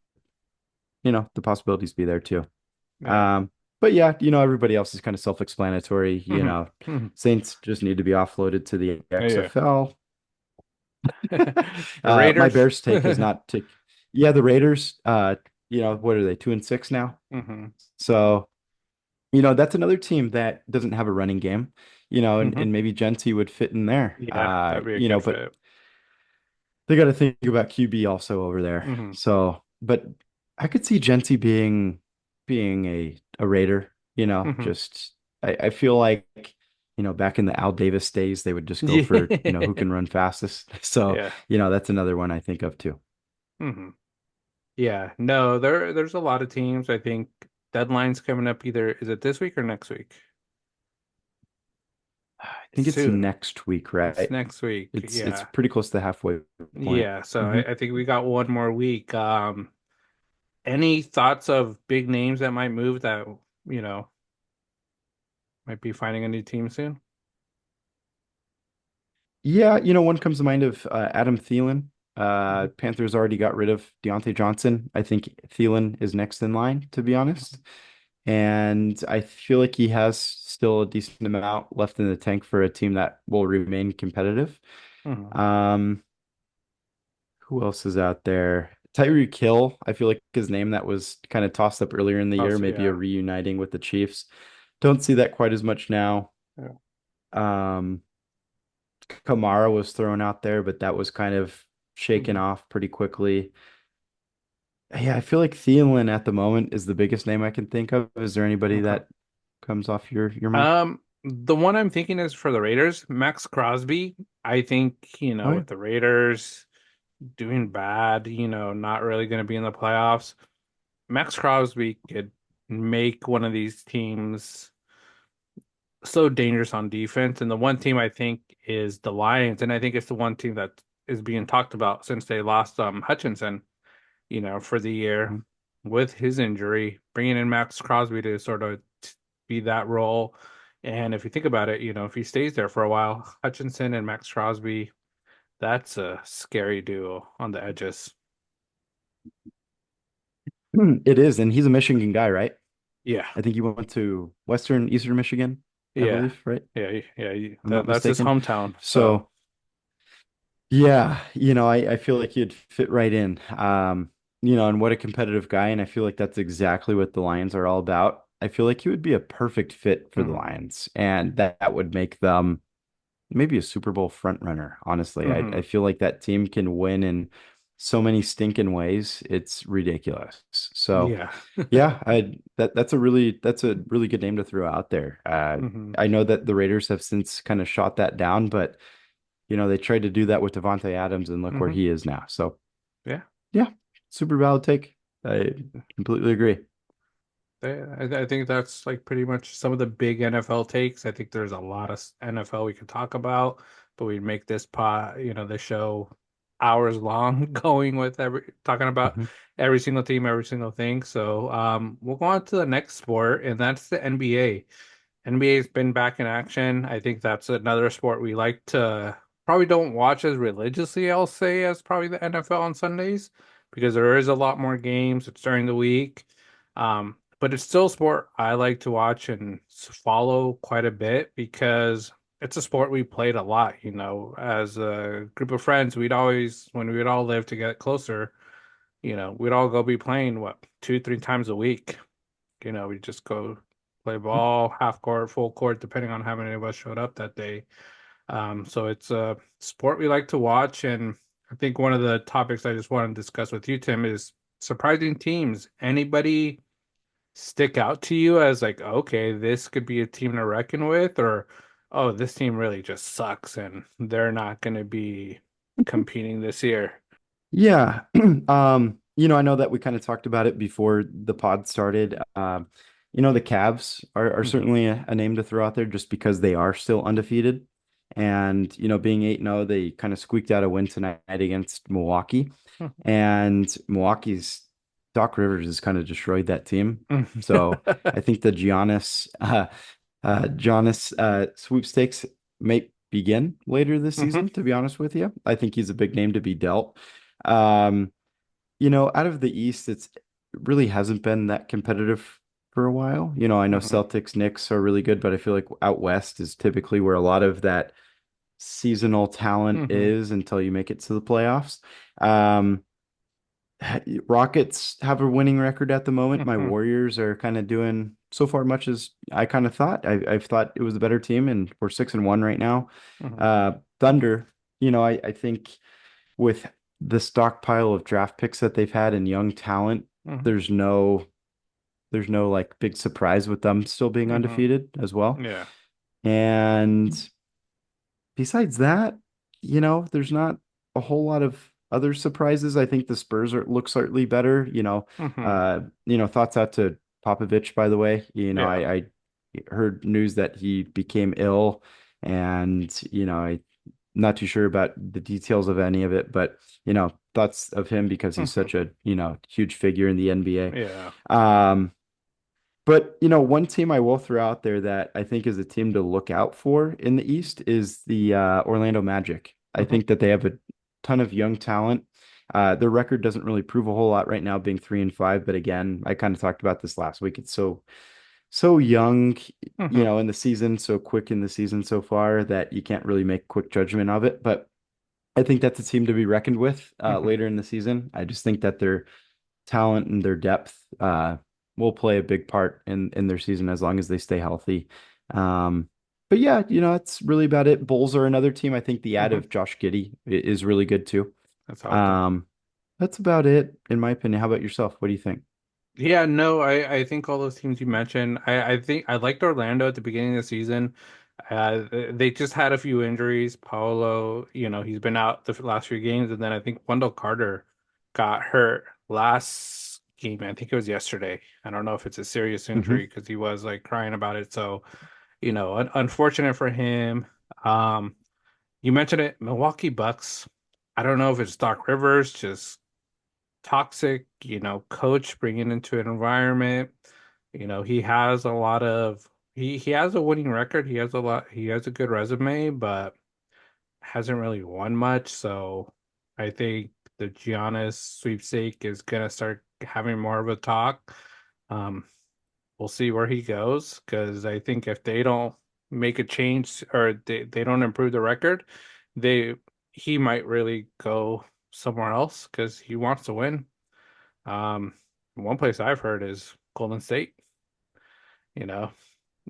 the possibilities be there too.
Yeah.
Um, but yeah, everybody else is kind of self-explanatory.
Hmm. Hmm.
Saints just need to be offloaded to the
Yeah.
XFL.
The
My
Raiders.
Bears take is not to, yeah, the Raiders, what are they, 2-6 now?
Hmm.
So, that's another team that doesn't have a running game, and,
Hmm.
and maybe Genty would fit in there.
Yeah, that'd be a good
But
fit.
they got to think about QB also over there.
Hmm.
So, but I could see Genty being a Raider,
Hmm.
just I feel like, back in the Al Davis days, they would just go for, who
Yeah.
can run fastest. So,
Yeah.
that's another one I think of too.
Hmm. Yeah. No, there's a lot of teams. I think deadline's coming up either is it this week or next week?
I
It's
think it's
soon.
next week,
It's
right?
next week.
It's
Yeah.
pretty close to the halfway point.
Yeah. So
Hmm
I think we got one more week. Any thoughts of big names that might move that, you know, might be finding a new team soon?
Yeah, one comes to mind of Adam Thielen.
Hmm.
Panthers already got rid of Deontay Johnson. I think Thielen is next in line, to be honest. And I feel like he has still a decent amount left in the tank for a team that will remain competitive.
Hmm.
Um, who else is out there? Tyreek Hill, I feel like his name that was kind of tossed up earlier in the year,
Also,
maybe a
yeah.
reuniting with the Chiefs. Don't see that quite as much now.
Yeah.
Um, Kamara was thrown out there, but that was kind of shaken
Mhm.
off pretty quickly. Yeah, I feel like Thielen at the moment is the biggest name I can think of. Is there anybody
Okay.
that comes off your mind?
The one I'm thinking is for the Raiders, Max Crosby. I think,
Oh yeah.
with the Raiders doing bad, not really going to be in the playoffs, Max Crosby could make one of these teams so dangerous on defense. And the one team I think is the Lions, and I think it's the one team that is being talked about since they lost Hutchinson, for the year
Mhm.
with his injury, bringing in Max Crosby to sort of be that role. And if you think about it, if he stays there for a while, Hutchinson and Max Crosby, that's a scary duo on the edges.
It is, and he's a Michigan guy, right?
Yeah,
I think he went to Eastern Michigan, I
yeah,
believe, right?
yeah, yeah.
I'm not
That's his
mistaken.
hometown. So,
So yeah, I feel like he'd fit right in. And what a competitive guy, and I feel like that's exactly what the Lions are all about. I feel like he would be a perfect fit for the
mhm,
Lions, and that would make them maybe a Super Bowl front runner, honestly. I
mhm,
feel like that team can win in so many stinking ways. It's ridiculous. So
yeah,
yeah, that's a really good name to throw out there.
mhm,
I know that the Raiders have since kind of shot that down, but they tried to do that with Devontae Adams, and look where
Hmm.
he is now. So
Yeah.
yeah, super valid take. I completely agree.
I think that's like pretty much some of the big NFL takes. I think there's a lot of NFL we could talk about, but we'd make this this show hours long going with every talking about
Mhm.
every single team, every single thing. So we'll go on to the next sport, and that's the NBA. NBA's been back in action. I think that's another sport we like to probably don't watch as religiously, I'll say, as probably the NFL on Sundays because there is a lot more games. It's during the week. But it's still a sport I like to watch and follow quite a bit because it's a sport we played a lot, as a group of friends, when we'd all live to get closer, we'd all go be playing what, 2, 3 times a week. We just go play ball, half court, full court, depending on how many of us showed up that day. So it's a sport we like to watch. And I think one of the topics I just want to discuss with you, Tim, is surprising teams. Anybody stick out to you as like, okay, this could be a team to reckon with, or oh, this team really just sucks and they're not going to be competing this year?
Yeah. I know that we kind of talked about it before the pod started. The Cavs are
Hmm.
certainly a name to throw out there just because they are still undefeated. And, being 8-0, they kind of squeaked out a win tonight against Milwaukee. And Milwaukee's Doc Rivers has kind of destroyed that team. So I think the Giannis sweepstakes may begin later this
Hmm.
season, to be honest with you. I think he's a big name to be dealt. Um, out of the East, it really hasn't been that competitive for a while. I know
Hmm.
Celtics, Knicks are really good, but I feel like out West is typically where a lot of that seasonal talent
Hmm.
is until you make it to the playoffs. Um, Rockets have a winning record at the moment. My
Hmm.
Warriors are kind of doing so far much as I kind of thought. I've thought it was a better team, and we're 6-1 right now.
Hmm.
Thunder, I think with the stockpile of draft picks that they've had and young talent,
Hmm.
there's no like big surprise with them still being
Hmm.
undefeated as well.
Yeah.
And besides that, there's not a whole lot of other surprises. I think the Spurs look slightly better.
Hmm.
Thoughts out to Popovich, by the way.
Yeah.
I heard news that he became ill, and I'm not too sure about the details of any of it, but thoughts of him because he's
Hmm.
such a huge figure in the NBA.
Yeah.
But one team I will throw out there that I think is a team to look out for in the East is the Orlando Magic. I
Hmm.
think that they have a ton of young talent. Their record doesn't really prove a whole lot right now, being 3-5. But again, I kind of talked about this last week. It's so young,
Hmm.
in the season, so quick in the season so far that you can't really make quick judgment of it. But I think that's a team to be reckoned with
Hmm.
later in the season. I just think that their talent and their depth will play a big part in their season as long as they stay healthy. Um, but yeah, that's really about it. Bulls are another team. I think the ad
Hmm.
of Josh Giddey is really good too.
That's awesome.
Um, that's about it in my opinion. How about yourself? What do you think?
Yeah, no, I think all those teams you mentioned, I think I liked Orlando at the beginning of the season. They just had a few injuries. Paolo, he's been out the last few games, and then I think Wendell Carter got hurt last game. I think it was yesterday. I don't know if it's a serious
Hmm.
injury because he was like crying about it. So, unfortunate for him. Um, you mentioned it, Milwaukee Bucks. I don't know if it's Doc Rivers just toxic, coach bringing into an environment. He has a lot of he has a winning record. He has a good resume, but hasn't really won much. So I think the Giannis sweepstake is gonna start having more of a talk. Um, we'll see where he goes because I think if they don't make a change or they don't improve the record, they he might really go somewhere else because he wants to win. One place I've heard is Golden State, you know.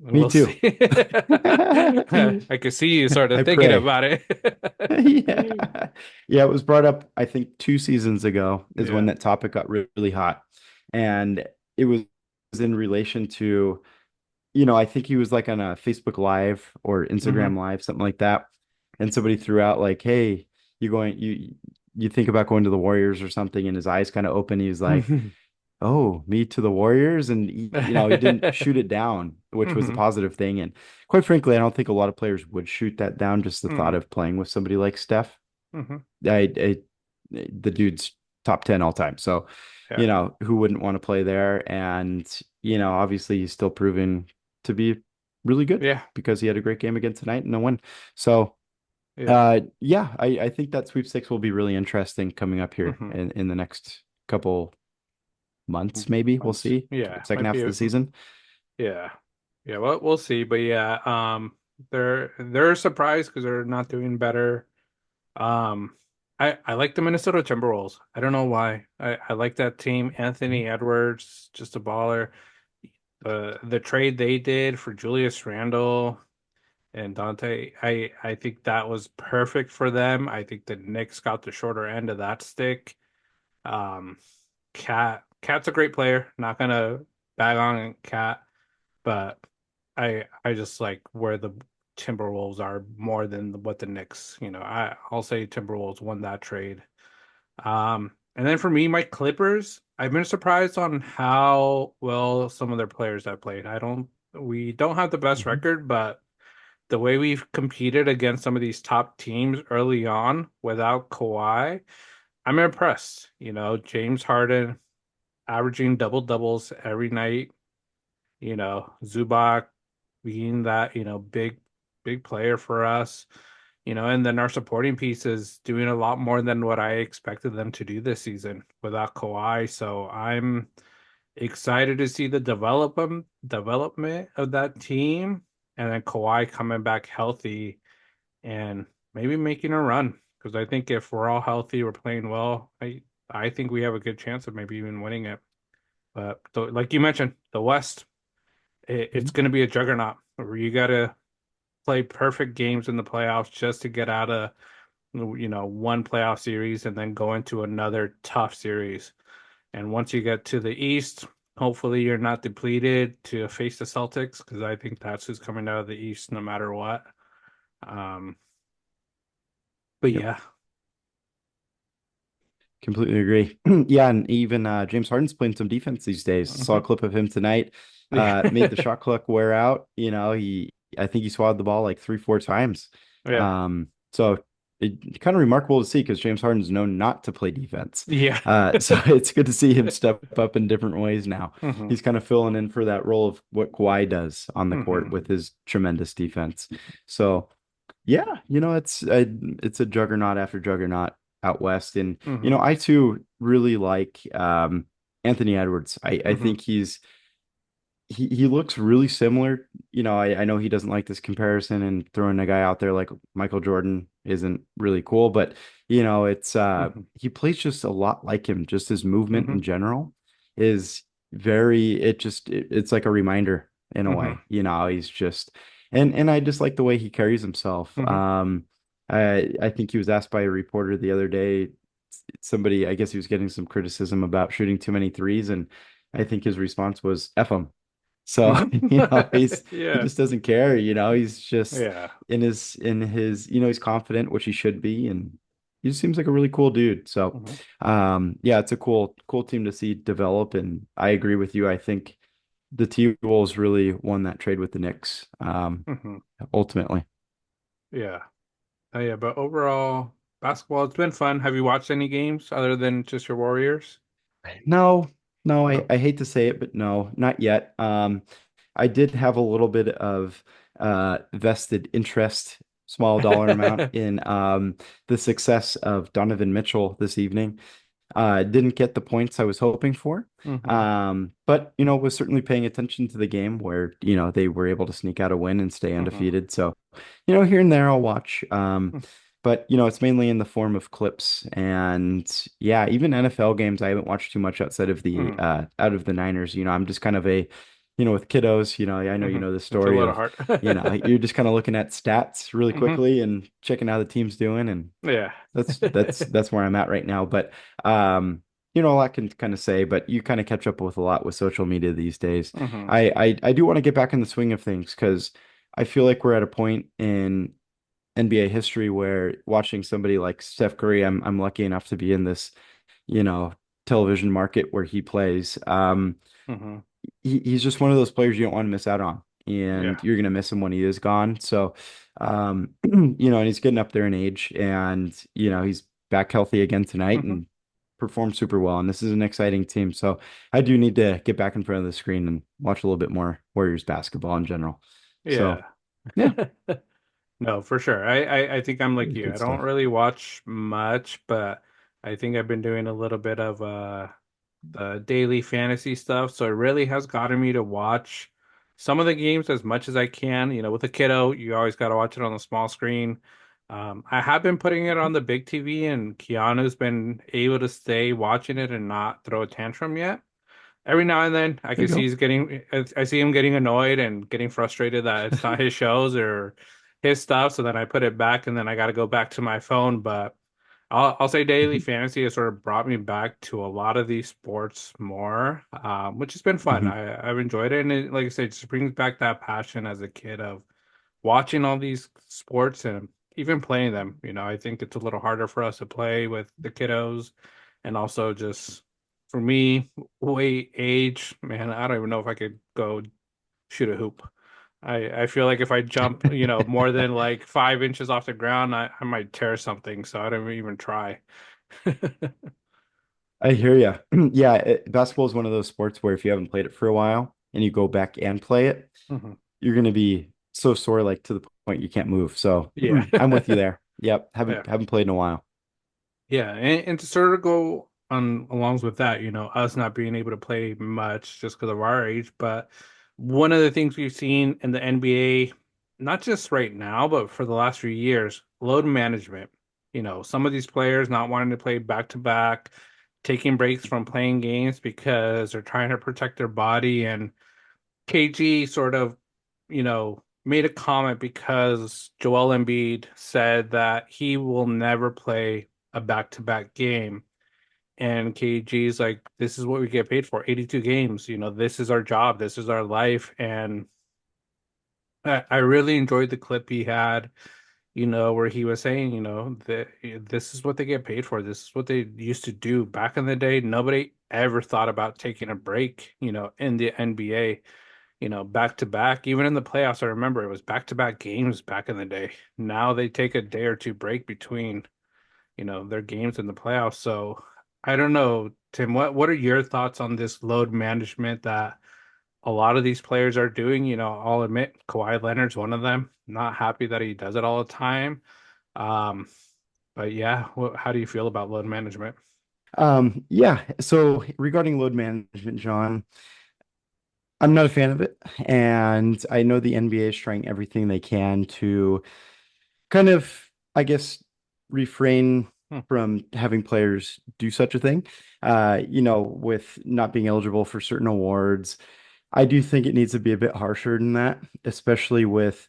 Me
We'll see.
too. I
I could see you sort of thinking
pray.
about it.
Yeah. Yeah, it was brought up, I think 2 seasons ago is when
Yeah.
that topic got really hot. And it was in relation to, I think he was like on a Facebook Live or
Hmm.
Instagram Live, something like that. and somebody threw out like, "Hey, you think about going to the Warriors or something," and his eyes kind of open. He's like,
Mhm.
"Oh, me to the Warriors," and he didn't shoot it down, which was a
Mhm.
positive thing. And quite frankly, I don't think a lot of players would shoot that down. Just the thought
Mhm.
of playing with somebody like Steph.
Mhm.
I the dude's top 10 all time. So,
Yeah.
who wouldn't want to play there? And, obviously he's still proving to be really good
Yeah.
because he had a great game again tonight and a win. So,
Yeah.
yeah, I think that sweepstakes will be really interesting coming up here
Mhm.
in the next couple months, maybe. We'll
Months.
see.
Yeah.
Second
Might
half of
be.
the season.
Yeah. Yeah. Well, we'll see. But yeah, they're surprised because they're not doing better. Um, I like the Minnesota Timberwolves. I don't know why. I like that team. Anthony Edwards, just a baller. The trade they did for Julius Randle and Dante, I think that was perfect for them. I think the Knicks got the shorter end of that stick. Um, Cat's a great player. Not gonna bag on Cat, but I just like where the Timberwolves are more than what the Knicks. I'll say Timberwolves won that trade. And then for me, my Clippers, I've been surprised on how well some of their players have played. We don't have the best
Mhm.
record, but the way we've competed against some of these top teams early on without Kawhi, I'm impressed. James Harden averaging double doubles every night, Zubac being that, big player for us, and then our supporting pieces doing a lot more than what I expected them to do this season without Kawhi. So I'm excited to see the development of that team and then Kawhi coming back healthy and maybe making a run. Because I think if we're all healthy, we're playing well, I think we have a good chance of maybe even winning it. But like you mentioned, the West, it's
Mhm.
going to be a juggernaut where you got to play perfect games in the playoffs just to get out of one playoff series and then go into another tough series. And once you get to the East, hopefully you're not depleted to face the Celtics because I think that's who's coming out of the East no matter what. Um, but
Yep.
yeah.
Completely agree. Yeah, and even James Harden's playing some defense these days. Saw a
Mhm.
clip of him tonight. Made the
Yeah.
shot clock wear out. I think he swatted the ball like 3, 4 times.
Yeah.
So it kind of remarkable to see because James Harden's known not to play defense.
Yeah.
So it's good to see him step up in different ways now.
hmm
He's kind of filling in for that role of what Kawhi does on the court
hmm
with his tremendous defense. So yeah, it's a juggernaut after juggernaut out west, and
hmm
I too really like Anthony Edwards. I
hmm
think he looks really similar. I know he doesn't like this comparison and throwing a guy out there like Michael Jordan isn't really cool, but it's
hmm
he plays just a lot like him. Just his movement
hmm
in general is it's like a reminder in a
hmm
way. He's just and I just like the way he carries himself.
hmm
I think he was asked by a reporter the other day, somebody, I guess he was getting some criticism about shooting too many threes, and I think his response was F him. So,
hmm
he
Yeah.
just doesn't care, he's just
Yeah.
in his, he's confident, which he should be, and he just seems like a really cool dude. So,
hmm
yeah, it's a cool team to see develop, and I agree with you. I think the T-Wolves really won that trade with the Knicks,
hmm
ultimately.
Yeah. Yeah. But overall, basketball, it's been fun. Have you watched any games other than just your Warriors?
No, no, I,
No.
I hate to say it, but no, not yet. I did have a little bit of vested interest, small dollar amount in the success of Donovan Mitchell this evening. Didn't get the points I was hoping for.
hmm
But was certainly paying attention to the game where, they were able to sneak out a win and stay
hmm
undefeated. So, here and there I'll watch. But it's mainly in the form of clips and yeah, even NFL games I haven't watched too much outside of the
hmm
out of the Niners. I'm just kind of with kiddos, I know
hmm
the
It's a
story
little
of,
hard.
you're just kind of looking at stats really
hmm
quickly and checking how the team's doing, and
Yeah.
that's where I'm at right now. But a lot can kind of say, but you kind of catch up with a lot with social media these days.
hmm
I do want to get back in the swing of things because I feel like we're at a point in NBA history where watching somebody like Steph Curry, I'm lucky enough to be in this, you know, television market where he plays.
Hmm.
He's just one of those players you don't want to miss out on, and
Yeah.
you're gonna miss him when he is gone. So, you know, and he's getting up there in age, and you know, he's back healthy again tonight
Hmm.
and performed super well. And this is an exciting team. So I do need to get back in front of the screen and watch a little bit more Warriors basketball in general. So
Yeah.
yeah,
No, for sure. I think I'm like you.
good
I don't
stuff.
really watch much, but I think I've been doing a little bit of the daily fantasy stuff. So it really has gotten me to watch some of the games as much as I can. You know, with a kiddo, you always got to watch it on the small screen. I have been putting it on the big TV, and Keanu's been able to stay watching it and not throw a tantrum yet. Every now and then, I
There
can
you
see
go.
he's getting, I see him getting annoyed and getting frustrated that it's not his shows or his stuff. So then I put it back, and then I got to go back to my phone. But I'll say daily
Mhm.
fantasy has sort of brought me back to a lot of these sports more, which has been fun.
Mhm.
I've enjoyed it, and like I said, it just brings back that passion as a kid of watching all these sports and even playing them. You know, I think it's a little harder for us to play with the kiddos, and also just for me, weight, age, man, I don't even know if I could go shoot a hoop. I feel like if I jump, more than like 5 inches off the ground, I might tear something. So I don't even try.
I hear you. Yeah, basketball is one of those sports where if you haven't played it for a while and you go back and play it,
Mhm.
you're going to be so sore, like to the point you can't move. So
Yeah.
I'm with you there. Yep,
Yeah.
haven't played in a while.
Yeah, and to sort of go on along with that, us not being able to play much just because of our age, but one of the things we've seen in the NBA, not just right now, but for the last few years, load management. Some of these players not wanting to play back to back, taking breaks from playing games because they're trying to protect their body. And KG sort of, made a comment because Joel Embiid said that he will never play a back-to-back game. And KG's like, this is what we get paid for, 82 games. This is our job, this is our life. And I really enjoyed the clip he had, where he was saying, that this is what they get paid for. This is what they used to do back in the day. Nobody ever thought about taking a break, in the NBA, back to back. Even in the playoffs, I remember it was back to back games back in the day. Now they take a day or two break between, their games in the playoffs. So I don't know, Tim, what are your thoughts on this load management that a lot of these players are doing? I'll admit Kawhi Leonard's one of them. Not happy that he does it all the time. Um, but yeah, how do you feel about load management?
Yeah. So regarding load management, John, I'm not a fan of it, and I know the NBA is trying everything they can to kind of, I guess, refrain
Hmm.
from having players do such a thing. You know, with not being eligible for certain awards. I do think it needs to be a bit harsher than that, especially with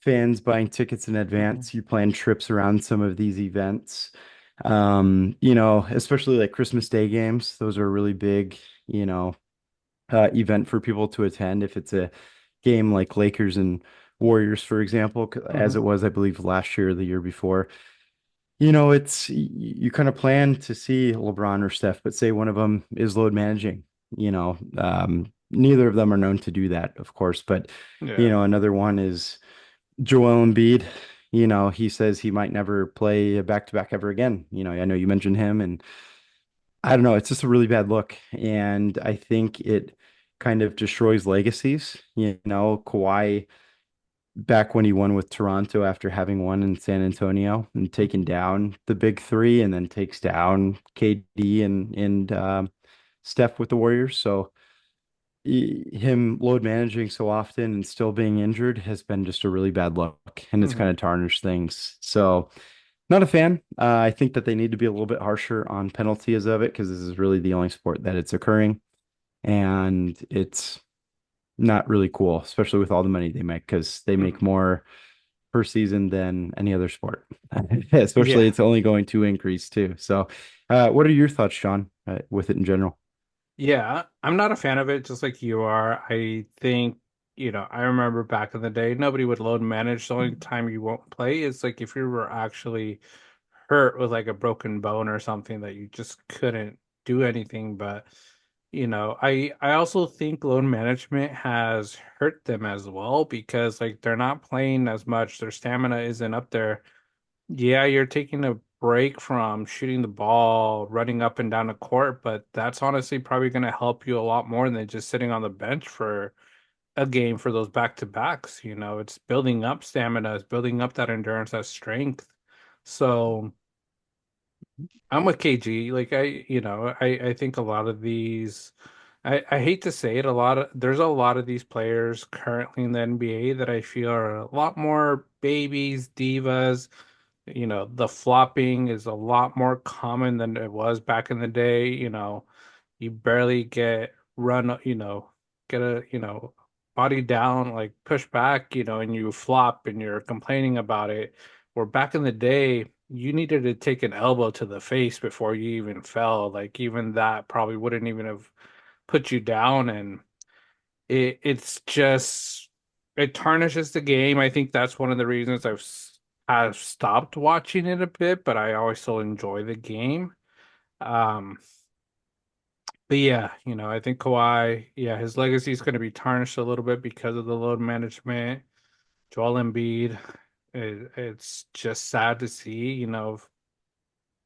fans buying tickets in
Hmm.
advance. You plan trips around some of these events. You know, especially like Christmas Day games. Those are a really big, you know, event for people to attend if it's a game like Lakers and Warriors, for example, as
Hmm.
it was, I believe, last year or the year before. You know, you kind of plan to see LeBron or Steph, but say one of them is load managing. Neither of them are known to do that, of course, but you
Yeah.
know, another one is Joel Embiid. You know, he says he might never play a back-to-back ever again. You know, I know you mentioned him, and I don't know, it's just a really bad look, and I think it kind of destroys legacies. You know, Kawhi back when he won with Toronto after having won in San Antonio and taken
Mhm.
down the big three and then takes down KD and Steph with the Warriors. So him load managing so often and still being injured has been just a really bad look, and it's kind
Hmm.
of tarnished things. So not a fan. I think that they need to be a little bit harsher on penalties of it because this is really the only sport that it's occurring, and it's not really cool, especially with all the money they make because they
Hmm.
make more per season than any other sport. Especially
Yeah.
it's only going to increase too. So, what are your thoughts, Sean, with it in general?
Yeah, I'm not a fan of it, just like you are. I think I remember back in the day, nobody would load manage. The only time you won't play is like if you were actually hurt with like a broken bone or something that you just couldn't do anything. But I also think load management has hurt them as well because like they're not playing as much. Their stamina isn't up there. Yeah, you're taking a break from shooting the ball, running up and down the court, but that's honestly probably going to help you a lot more than just sitting on the bench for a game for those back-to-backs. It's building up stamina, it's building up that endurance, that strength. So I'm with KG. Like I think a lot of these, I hate to say it, there's a lot of these players currently in the NBA that I feel are a lot more babies, divas. The flopping is a lot more common than it was back in the day. You barely get run, get a, body down, like push back, and you flop and you're complaining about it. Where back in the day, you needed to take an elbow to the face before you even fell. Like even that probably wouldn't even have put you down. And it's just it tarnishes the game. I think that's one of the reasons I've stopped watching it a bit, but I always still enjoy the game. Um, but yeah, I think Kawhi, yeah, his legacy is going to be tarnished a little bit because of the load management. Joel Embiid, it's just sad to see,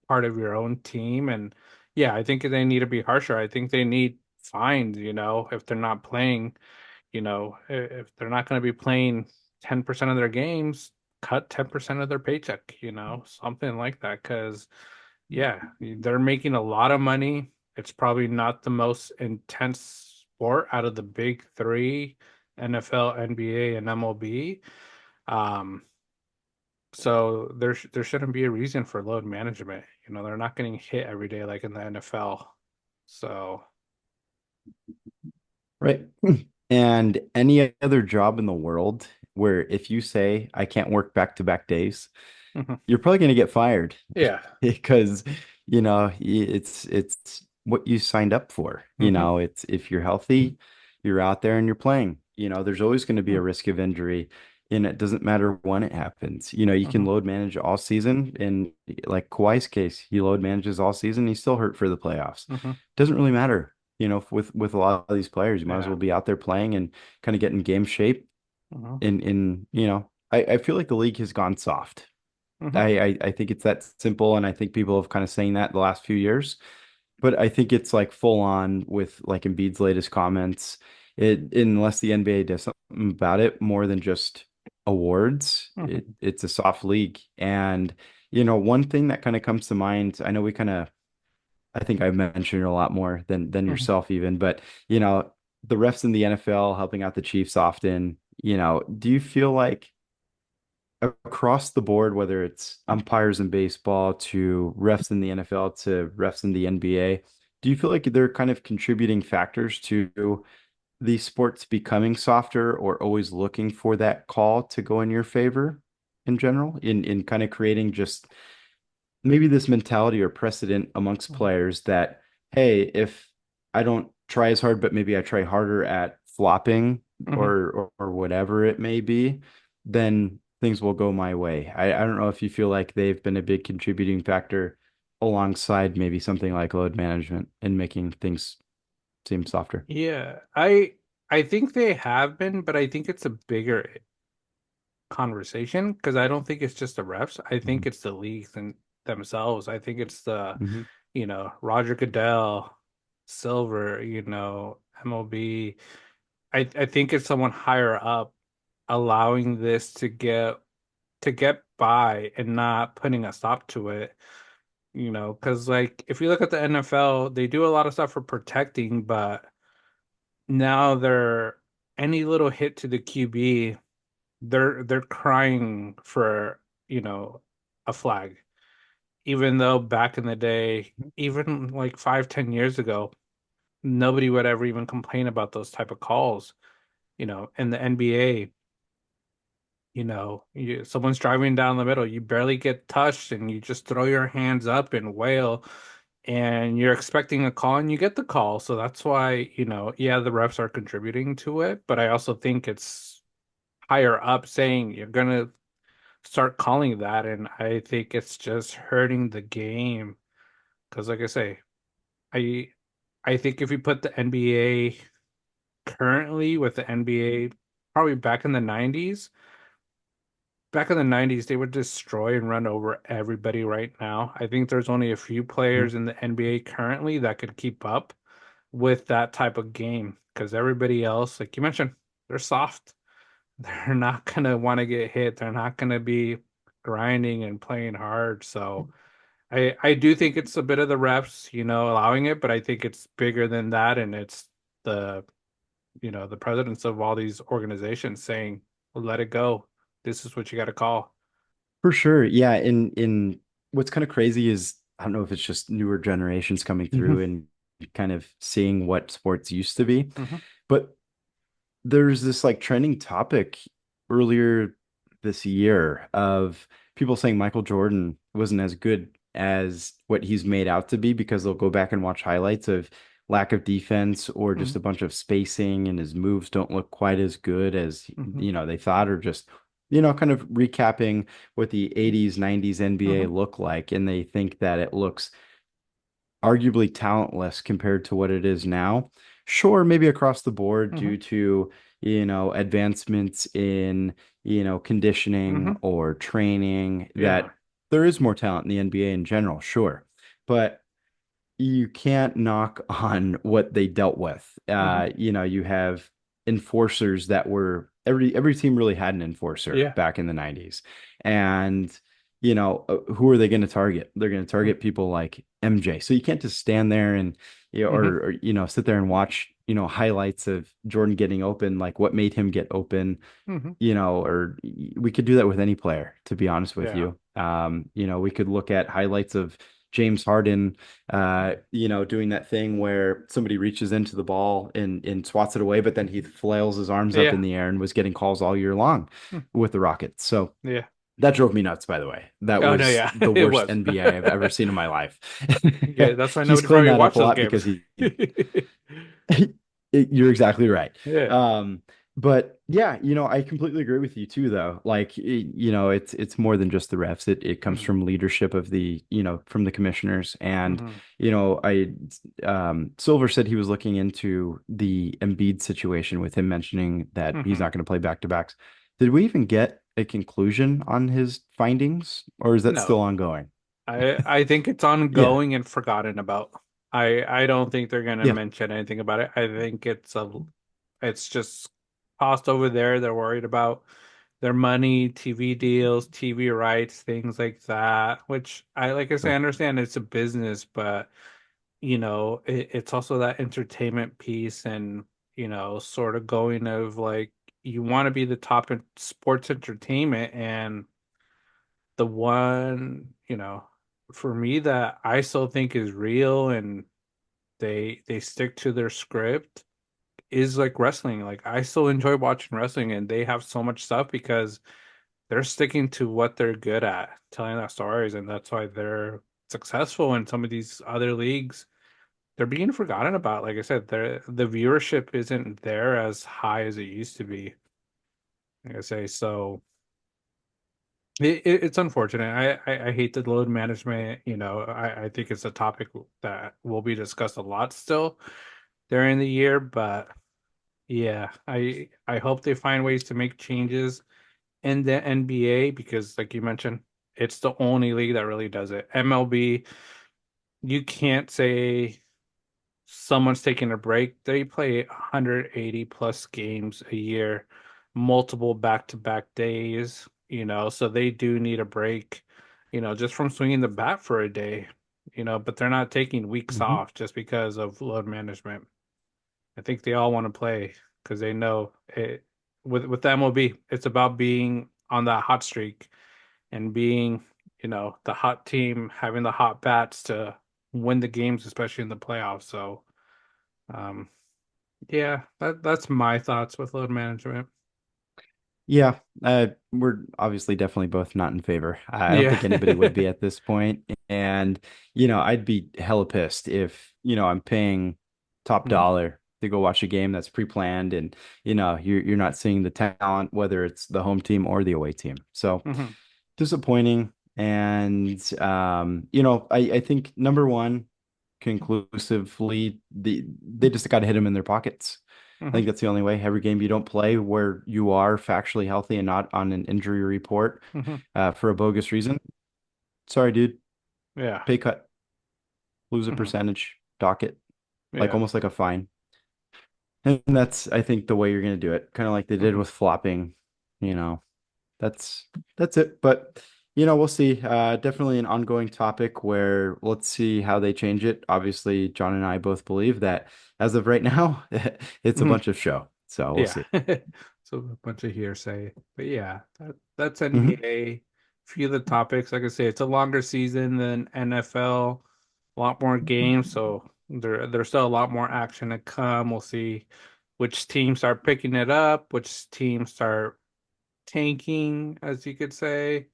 part of your own team. And yeah, I think they need to be harsher. I think they need fines, if they're not playing, if they're not going to be playing 10% of their games, cut 10% of their paycheck, something like that. Because yeah, they're making a lot of money. It's probably not the most intense sport out of the big three, NFL, NBA, and MLB. Um, so there shouldn't be a reason for load management. They're not getting hit every day like in the NFL. So,
Right. And any other job in the world where if you say I can't work back-to-back days,
mhm.
you're probably going to get fired
Yeah.
because it's what you signed up for.
Hmm.
It's if you're healthy, you're out there and you're playing. There's always going to be a risk of injury, and it doesn't matter when it happens. You can
Hmm.
load manage all season, and like Kawhi's case, he load manages all season. He's still hurt for the playoffs.
Hmm.
Doesn't really matter. With a lot of these players, you might as
Yeah.
well be out there playing and kind of getting game shape.
Hmm.
I feel like the league has gone soft.
Hmm.
I think it's that simple, and I think people have kind of saying that the last few years. But I think it's like full on with like Embiid's latest comments. Unless the NBA does something about it more than just awards,
Hmm.
it's a soft league. And one thing that kind of comes to mind, I know we kind of I think I've mentioned it a lot more than
Hmm.
yourself even, but the refs in the NFL helping out the Chiefs often, do you feel like across the board, whether it's umpires in baseball to refs in the NFL to refs in the NBA, do you feel like they're kind of contributing factors to these sports becoming softer or always looking for that call to go in your favor in general, in kind of creating just maybe this mentality or precedent amongst
Hmm.
players that, hey, if I don't try as hard, but maybe I try harder at flopping
Hmm.
or whatever it may be, then things will go my way. I don't know if you feel like they've been a big contributing factor alongside maybe something like load management and making things seem softer.
Yeah, I think they have been, but I think it's a bigger conversation because I don't think it's just the refs. I think
Mhm.
it's the leagues and themselves. I think it's the,
Mhm.
Roger Goodell, Silver, MLB. I think it's someone higher up allowing this to get by and not putting a stop to it. Because like if you look at the NFL, they do a lot of stuff for protecting, but now they're any little hit to the QB, they're crying for, you know, a flag. Even though back in the day, even like 5, 10 years ago, nobody would ever even complain about those type of calls. In the NBA, someone's driving down the middle, you barely get touched and you just throw your hands up and wail. and you're expecting a call and you get the call. So that's why, yeah, the refs are contributing to it, but I also think it's higher up saying you're gonna start calling that, and I think it's just hurting the game. Because like I say, I I think if you put the NBA currently with the NBA probably back in the 90s, they would destroy and run over everybody right now. I think there's only a few
Mhm.
players in the NBA currently that could keep up with that type of game because everybody else, like you mentioned, they're soft. They're not gonna want to get hit. They're not gonna be grinding and playing hard. So I do think it's a bit of the refs, allowing it, but I think it's bigger than that, and it's the the presidents of all these organizations saying, "Let it go. This is what you got to call."
For sure. Yeah. In what's kind of crazy is I don't know if it's just newer generations coming
Hmm.
through and kind of seeing what sports used to be,
Hmm.
but there's this like trending topic earlier this year of people saying Michael Jordan wasn't as good as what he's made out to be because they'll go back and watch highlights of lack of defense or just
Hmm.
a bunch of spacing and his moves don't look quite as good as
Hmm.
they thought or just kind of recapping what the 80s 90s NBA
Hmm.
looked like and they think that it looks arguably talentless compared to what it is now. Sure, maybe across the board
Hmm.
due to, advancements in, conditioning
Hmm.
or training
Yeah.
that there is more talent in the NBA in general, sure. But you can't knock on what they dealt with.
Hmm.
You have enforcers that were every team really had an enforcer
Yeah.
back in the 90s. And who are they going to target? They're going to target people like MJ. So you can't just stand there and
Hmm.
or sit there and watch, highlights of Jordan getting open, like what made him get open,
Hmm.
or we could do that with any player, to be honest with
Yeah.
you. We could look at highlights of James Harden, doing that thing where somebody reaches into the ball and swats it away, but then he flails his arms up in
Yeah.
the air and was getting calls all year long
Hmm.
with the Rockets. So
Yeah.
that drove me nuts, by the way. That
Oh no,
was
yeah,
the
it
worst
was.
NBA I've ever seen in my life.
Yeah, that's why
He's
nobody
cleaned
probably
that up
watched
a
those
lot
games.
because he You're exactly right.
Yeah.
Um, but yeah, I completely agree with you too, though. Like, it's more than just the refs. It comes
Hmm.
from leadership of from the commissioners. And,
Hmm.
Silver said he was looking into the Embiid situation with him mentioning that he's
Hmm.
not going to play back-to-backs. Did we even get a conclusion on his findings, or is that still
No.
ongoing?
I think it's
Yeah,
ongoing and forgotten about. I don't think they're gonna
yeah.
mention anything about it. I think it's just tossed over there. They're worried about their money, TV deals, TV rights, things like that, which like I say, I
Sure.
understand it's a business, but it's also that entertainment piece and sort of going of like you want to be the top in sports entertainment, and the one, for me that I still think is real and they stick to their script is like wrestling. Like I still enjoy watching wrestling, and they have so much stuff because they're sticking to what they're good at, telling their stories, and that's why they're successful in some of these other leagues. They're being forgotten about. Like I said, the viewership isn't there as high as it used to be. Like I say, so it's unfortunate. I hate the load management. I think it's a topic that will be discussed a lot still during the year. But yeah, I hope they find ways to make changes in the NBA because, like you mentioned, it's the only league that really does it. MLB, you can't say someone's taking a break. They play 180 plus games a year, multiple back-to-back days, so they do need a break, just from swinging the bat for a day, but they're not taking weeks
Hmm.
off just because of load management. I think they all want to play because they know it with the MLB, it's about being on that hot streak and being, the hot team, having the hot bats to win the games, especially in the playoffs. So, um, yeah, that's my thoughts with load management.
Yeah, we're obviously definitely both not in favor. I don't
Yeah.
think anybody would be at this point. And, I'd be hella pissed if, I'm paying top
Mhm.
dollar to go watch a game that's pre-planned and, you're not seeing the talent, whether it's the home team or the away team. So
Mhm.
disappointing. And, I think number one, conclusively, they just got to hit them in their pockets. I
Mhm.
think that's the only way. Every game you don't play where you are factually healthy and not on an injury report
Mhm.
for a bogus reason. Sorry, dude.
Yeah.
Pay cut, lose a
Mhm.
percentage, dock it, like
Yeah.
almost like a fine. And that's, I think, the way you're going to do it. Kind of like they did
Mhm.
with flopping. You know, that's that's it. But we'll see. Definitely an ongoing topic where let's see how they change it. Obviously, John and I both believe that as of right now, it's a
Mhm.
bunch of show. So we'll
Yeah.
see.
So a bunch of hearsay. But yeah, that's
Hmm.
NBA. Few of the topics, like I say, it's a longer season than NFL, a lot more games, so there's still a lot more action to come. We'll see which teams start picking it up, which teams start tanking, as you could say.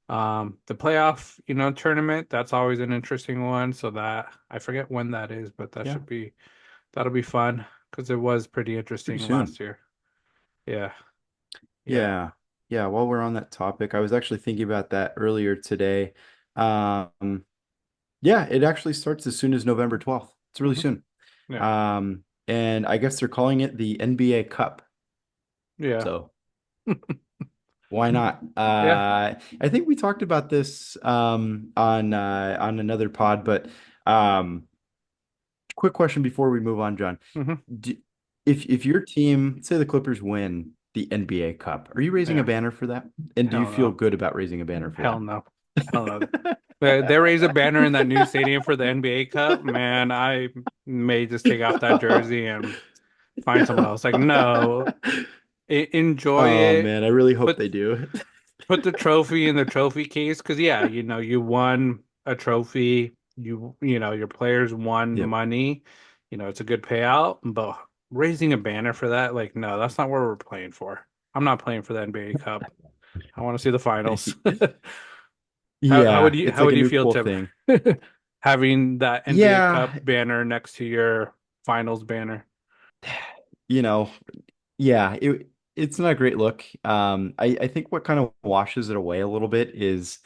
The playoff, tournament, that's always an interesting one. So that I forget when that is, but
Yeah,
that'll be fun because it was pretty
pretty
interesting
soon.
last year. Yeah, yeah.
Yeah. Yeah. While we're on that topic, I was actually thinking about that earlier today. Um, yeah, it actually starts as soon as November 12th. It's really
Hmm.
soon.
Yeah,
And I guess they're calling it the NBA Cup.
yeah,
So why not?
yeah.
I think we talked about this on another pod, but um quick question before we move on, John.
Hmm.
Do, if your team, say the Clippers win the NBA Cup, are you raising a
Yeah.
banner for that? And do you
Hell
feel
no.
good about raising a banner for
Hell
that?
no. Hell no. They raise a banner in that new stadium for the NBA Cup. Man, I may just take off that jersey and find someone else. Like, no, enjoy
Oh
it.
man, I really hope
Put
they do.
put the trophy in the trophy case because yeah, you won a trophy. Your players won
Yep.
money. It's a good payout. But raising a banner for that, like, no, that's not what we're playing for. I'm not playing for the NBA Cup. I want to see the finals.
Yeah, it's
How
like
would
a
you
new
feel,
cool
Tim,
thing.
having that NBA Cup
Yeah,
banner next to your finals banner?
you know, yeah, it's not a great look. I think what kind of washes it away a little bit is,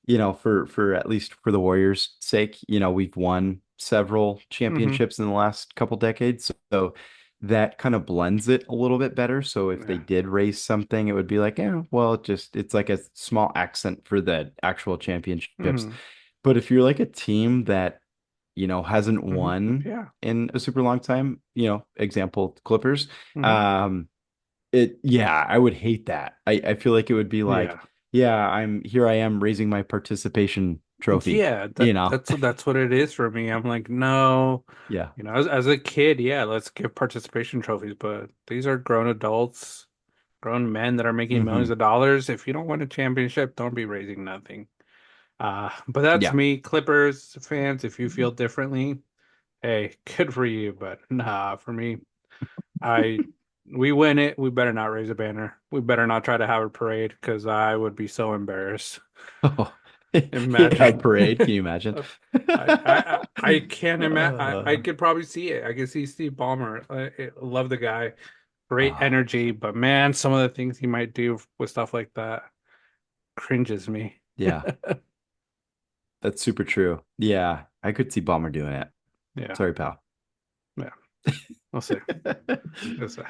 for at least for the Warriors' sake, we've won several
Hmm.
championships in the last couple decades, so that kind of blends it a little bit better. So if they
Yeah.
did raise something, it would be like, yeah, well, it's like a small accent for the actual championships.
Hmm.
But if you're like a team that, hasn't
Hmm.
won
Yeah.
in a super long time, example, Clippers.
Hmm.
Um, yeah, I would hate that. I feel like it would be like,
Yeah.
yeah, I am raising my participation trophy,
Yeah,
you know?
that's what it is for me. I'm like, no,
Yeah.
as a kid, yeah, let's give participation trophies, but these are grown adults, grown men that are making millions
Hmm.
of dollars. If you don't win a championship, don't be raising nothing. But that's
Yeah.
me, Clippers fans. If you feel differently, hey, good for you. But nah, for me, I we win it. We better not raise a banner. We better not try to have a parade because I would be so embarrassed.
Oh, yeah,
Imagine.
parade. Can you imagine?
I can't imagine. I
Uh,
could probably see it. I could see Steve Ballmer. I love the guy. Great
oh,
energy, but man, some of the things he might do with stuff like that cringes me.
yeah, that's super true. Yeah, I could see Bomber doing it.
Yeah,
Sorry, pal.
yeah. I'll say. I'll say.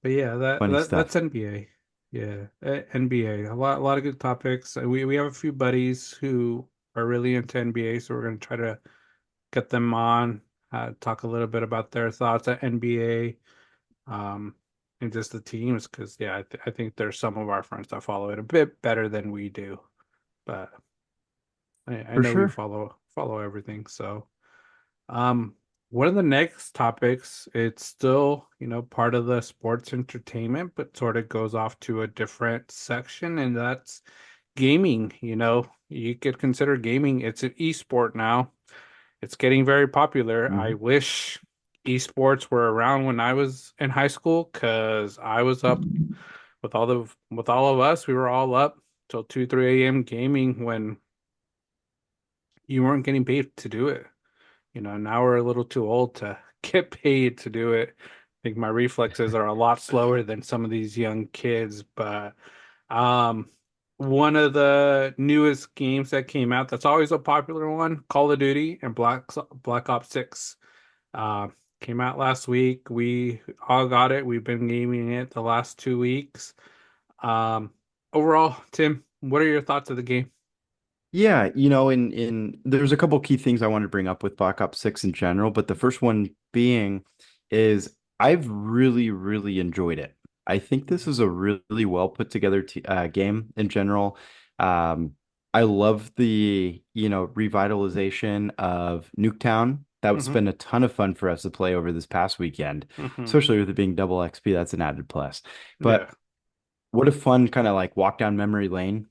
But yeah,
Funny
that's
stuff.
NBA. Yeah, NBA. A lot of good topics. We have a few buddies who are really into NBA, so we're gonna try to get them on, talk a little bit about their thoughts at NBA, um, and just the teams. Because yeah, I think there's some of our friends that follow it a bit better than we do, but I
For
know we
sure.
follow everything. So, um, one of the next topics, it's still part of the sports entertainment, but sort of goes off to a different section, and that's gaming. You could consider gaming. It's an esport now. It's getting very popular. I
Hmm.
wish esports were around when I was in high school because I was up with all of us, we were all up till 2, 3 a.m. gaming when you weren't getting paid to do it. Now we're a little too old to get paid to do it. I think my reflexes are a lot slower than some of these young kids, but um one of the newest games that came out that's always a popular one, Call of Duty and Black Ops 6. Uh, Came out last week. We all got it. We've been gaming it the last 2 weeks. Um Overall, Tim, what are your thoughts of the game?
Yeah, in there's a couple key things I want to bring up with Black Ops 6 in general, but the first one being is I've really, really enjoyed it. I think this is a really well put together t game in general. Um, I love the, revitalization of Nuketown. That's
Hmm.
been a ton of fun for us to play over this past weekend,
Hmm.
especially with it being double XP. That's an added plus.
Yeah.
But what a fun kind of like walk down memory lane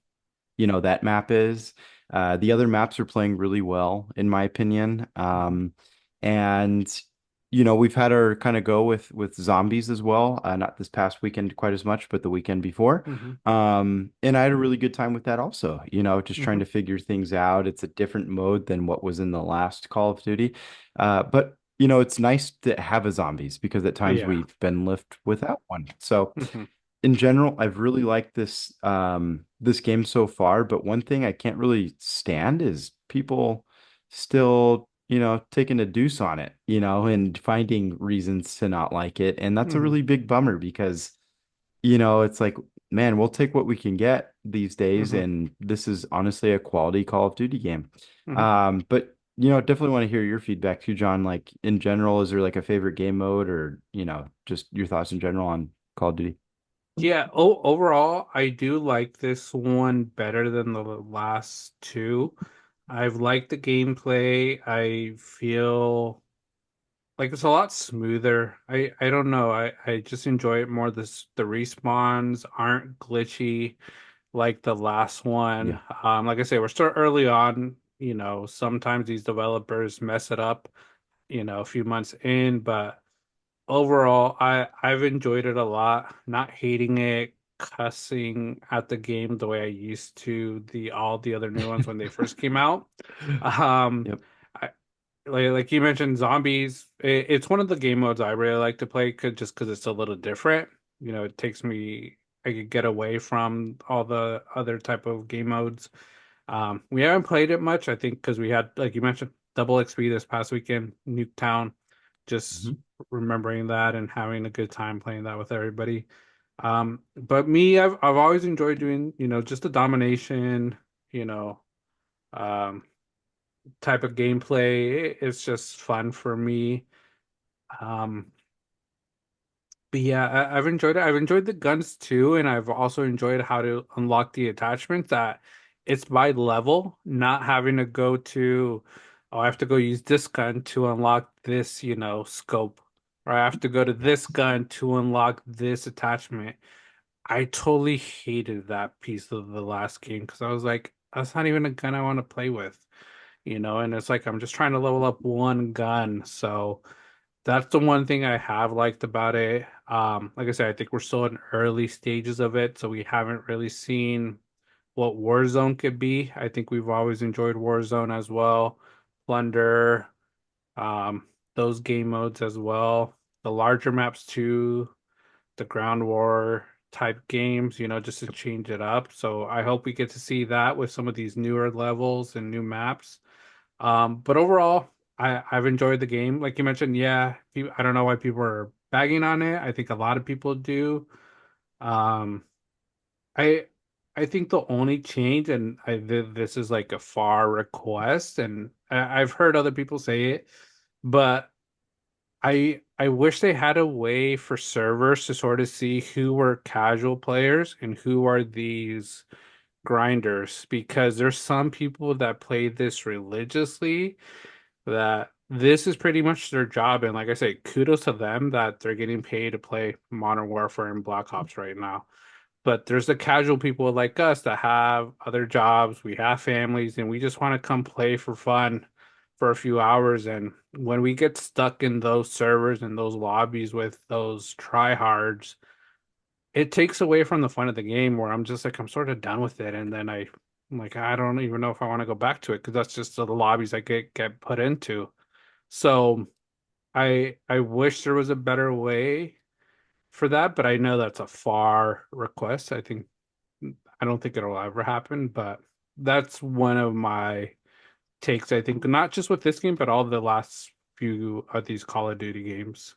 that map is. The other maps are playing really well, in my opinion.
Hmm.
And we've had our kind of go with zombies as well. Not this past weekend quite as much, but the weekend before.
Hmm.
And I had a really good time with that also. Just trying
Hmm.
to figure things out. It's a different mode than what was in the last Call of Duty. But it's nice to have a zombies because at times
Yeah.
we've been left without one. So
Hmm.
in general, I've really liked this game so far, but one thing I can't really stand is people still, taking a deuce on it, and finding reasons to not like it. And that's a
Hmm.
really big bummer because, it's like, man, we'll take what we can get these days,
Hmm.
and this is honestly a quality Call of Duty game.
Hmm.
But definitely want to hear your feedback too, John. Like in general, is there like a favorite game mode or, just your thoughts in general on Call of Duty?
Yeah, overall, I do like this one better than the last two. I've liked the gameplay. I feel like it's a lot smoother. I don't know. I just enjoy it more. The respawns aren't glitchy like the last one.
Yeah.
Like I say, we're still early on. Sometimes these developers mess it up, a few months in, but overall, I've enjoyed it a lot. Not hating it, cussing at the game the way I used to the all the other new ones when they first came out. Um,
Yep.
I like you mentioned zombies. It's one of the game modes I really like to play just because it's a little different. It takes me I could get away from all the other type of game modes. We haven't played it much, I think, because we had, like you mentioned, double XP this past weekend, Nuketown. Just
Mhm.
remembering that and having a good time playing that with everybody. But me, I've always enjoyed doing, just the domination, you know, um, type of gameplay. It's just fun for me. Um, But yeah, I've enjoyed it. I've enjoyed the guns too, and I've also enjoyed how to unlock the attachments that it's by level, not having to go to, oh, I have to go use this gun to unlock this, scope, or I have to go to this gun to unlock this attachment. I totally hated that piece of the last game because I was like, that's not even a gun I want to play with, and it's like I'm just trying to level up one gun, so. That's the one thing I have liked about it. Like I said, I think we're still in early stages of it, so we haven't really seen what Warzone could be. I think we've always enjoyed Warzone as well. Plunder, um, those game modes as well. The larger maps too, the ground war type games, just to change it up. So I hope we get to see that with some of these newer levels and new maps. But overall, I've enjoyed the game. Like you mentioned, yeah, I don't know why people are bagging on it. I think a lot of people do. Um, I I think the only change, and this is like a far request, and I've heard other people say it, but I wish they had a way for servers to sort of see who were casual players and who are these grinders, because there's some people that play this religiously that this is pretty much their job. And like I say, kudos to them that they're getting paid to play Modern Warfare and Black Ops right now. But there's the casual people like us that have other jobs, we have families, and we just want to come play for fun for a few hours. And when we get stuck in those servers and those lobbies with those tryhards, it takes away from the fun of the game where I'm just like I'm sort of done with it, and then I'm like I don't even know if I want to go back to it because that's just the lobbies I get put into. So I wish there was a better way for that, but I know that's a far request. I don't think it'll ever happen, but that's one of my takes, I think, not just with this game, but all the last few of these Call of Duty games.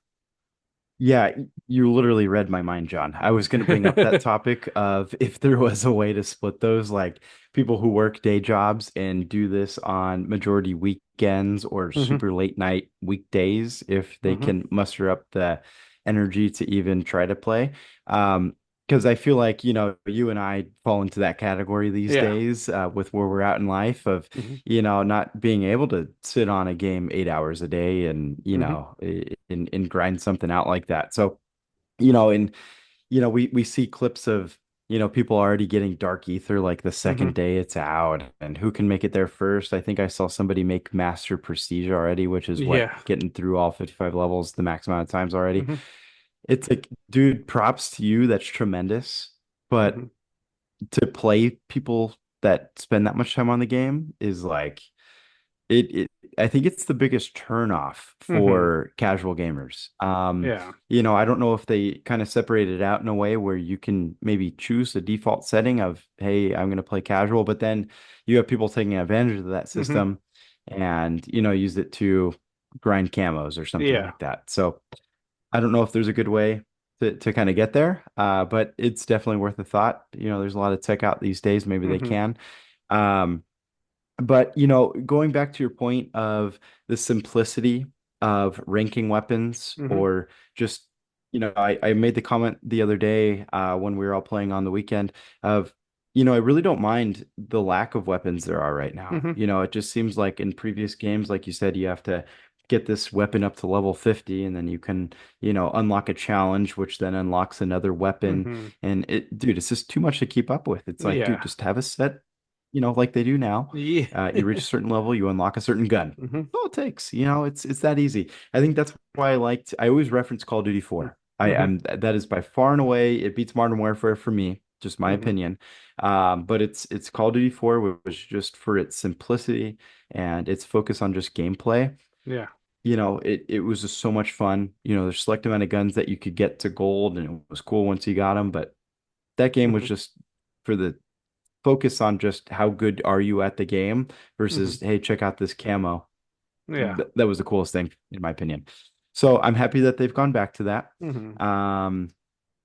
Yeah, you literally read my mind, John. I was going to bring up that topic of if there was a way to split those, like people who work day jobs and do this on majority weekends or
Hmm.
super late night weekdays, if they
Hmm.
can muster up the energy to even try to play. Because I feel like, you and I fall into that category these
Yeah.
days, with where we're at in life of,
Hmm.
not being able to sit on a game 8 hours a day and,
Hmm.
and grind something out like that. So, and we see clips of, people already getting Dark Ether like the second
Hmm.
day it's out and who can make it there first. I think I saw somebody make Master Prestige already, which is what
Yeah.
getting through all 55 levels the max amount of times already.
Hmm.
It's like, dude, props to you. That's tremendous. But
Hmm.
to play people that spend that much time on the game is like it I think it's the biggest turnoff
Hmm.
for casual gamers.
Yeah.
I don't know if they kind of separate it out in a way where you can maybe choose a default setting of, hey, I'm going to play casual, but then you have people taking advantage of that
Hmm.
system and, use it to grind camos or something
Yeah.
like that. So I don't know if there's a good way to kind of get there, but it's definitely worth a thought. There's a lot of tech out these days. Maybe they
Hmm.
can. Um, but going back to your point of the simplicity of ranking weapons,
Hmm.
or just, I made the comment the other day, when we were all playing on the weekend of, I really don't mind the lack of weapons there are right now.
Hmm.
It just seems like in previous games, like you said, you have to get this weapon up to level 50 and then you can, unlock a challenge, which then unlocks another weapon.
Hmm.
And dude, it's just too much to keep up with. It's like, dude,
Yeah.
just have a set, like they do now.
Yeah.
You reach a certain level, you unlock a certain gun.
Hmm.
That's all it takes. It's that easy. I think that's why I always reference Call of Duty 4.
Hmm.
That is by far and away, it beats Modern Warfare for me, just my
Hmm.
opinion. But it's Call of Duty 4 was just for its simplicity and its focus on just gameplay.
Yeah.
It was just so much fun. There's a select amount of guns that you could get to gold, and it was cool once you got them. But that game was
Hmm.
just for the focus on just how good are you at the game
Hmm.
versus, hey, check out this camo.
Yeah.
That was the coolest thing in my opinion. So I'm happy that they've gone back to that.
Hmm.
Um,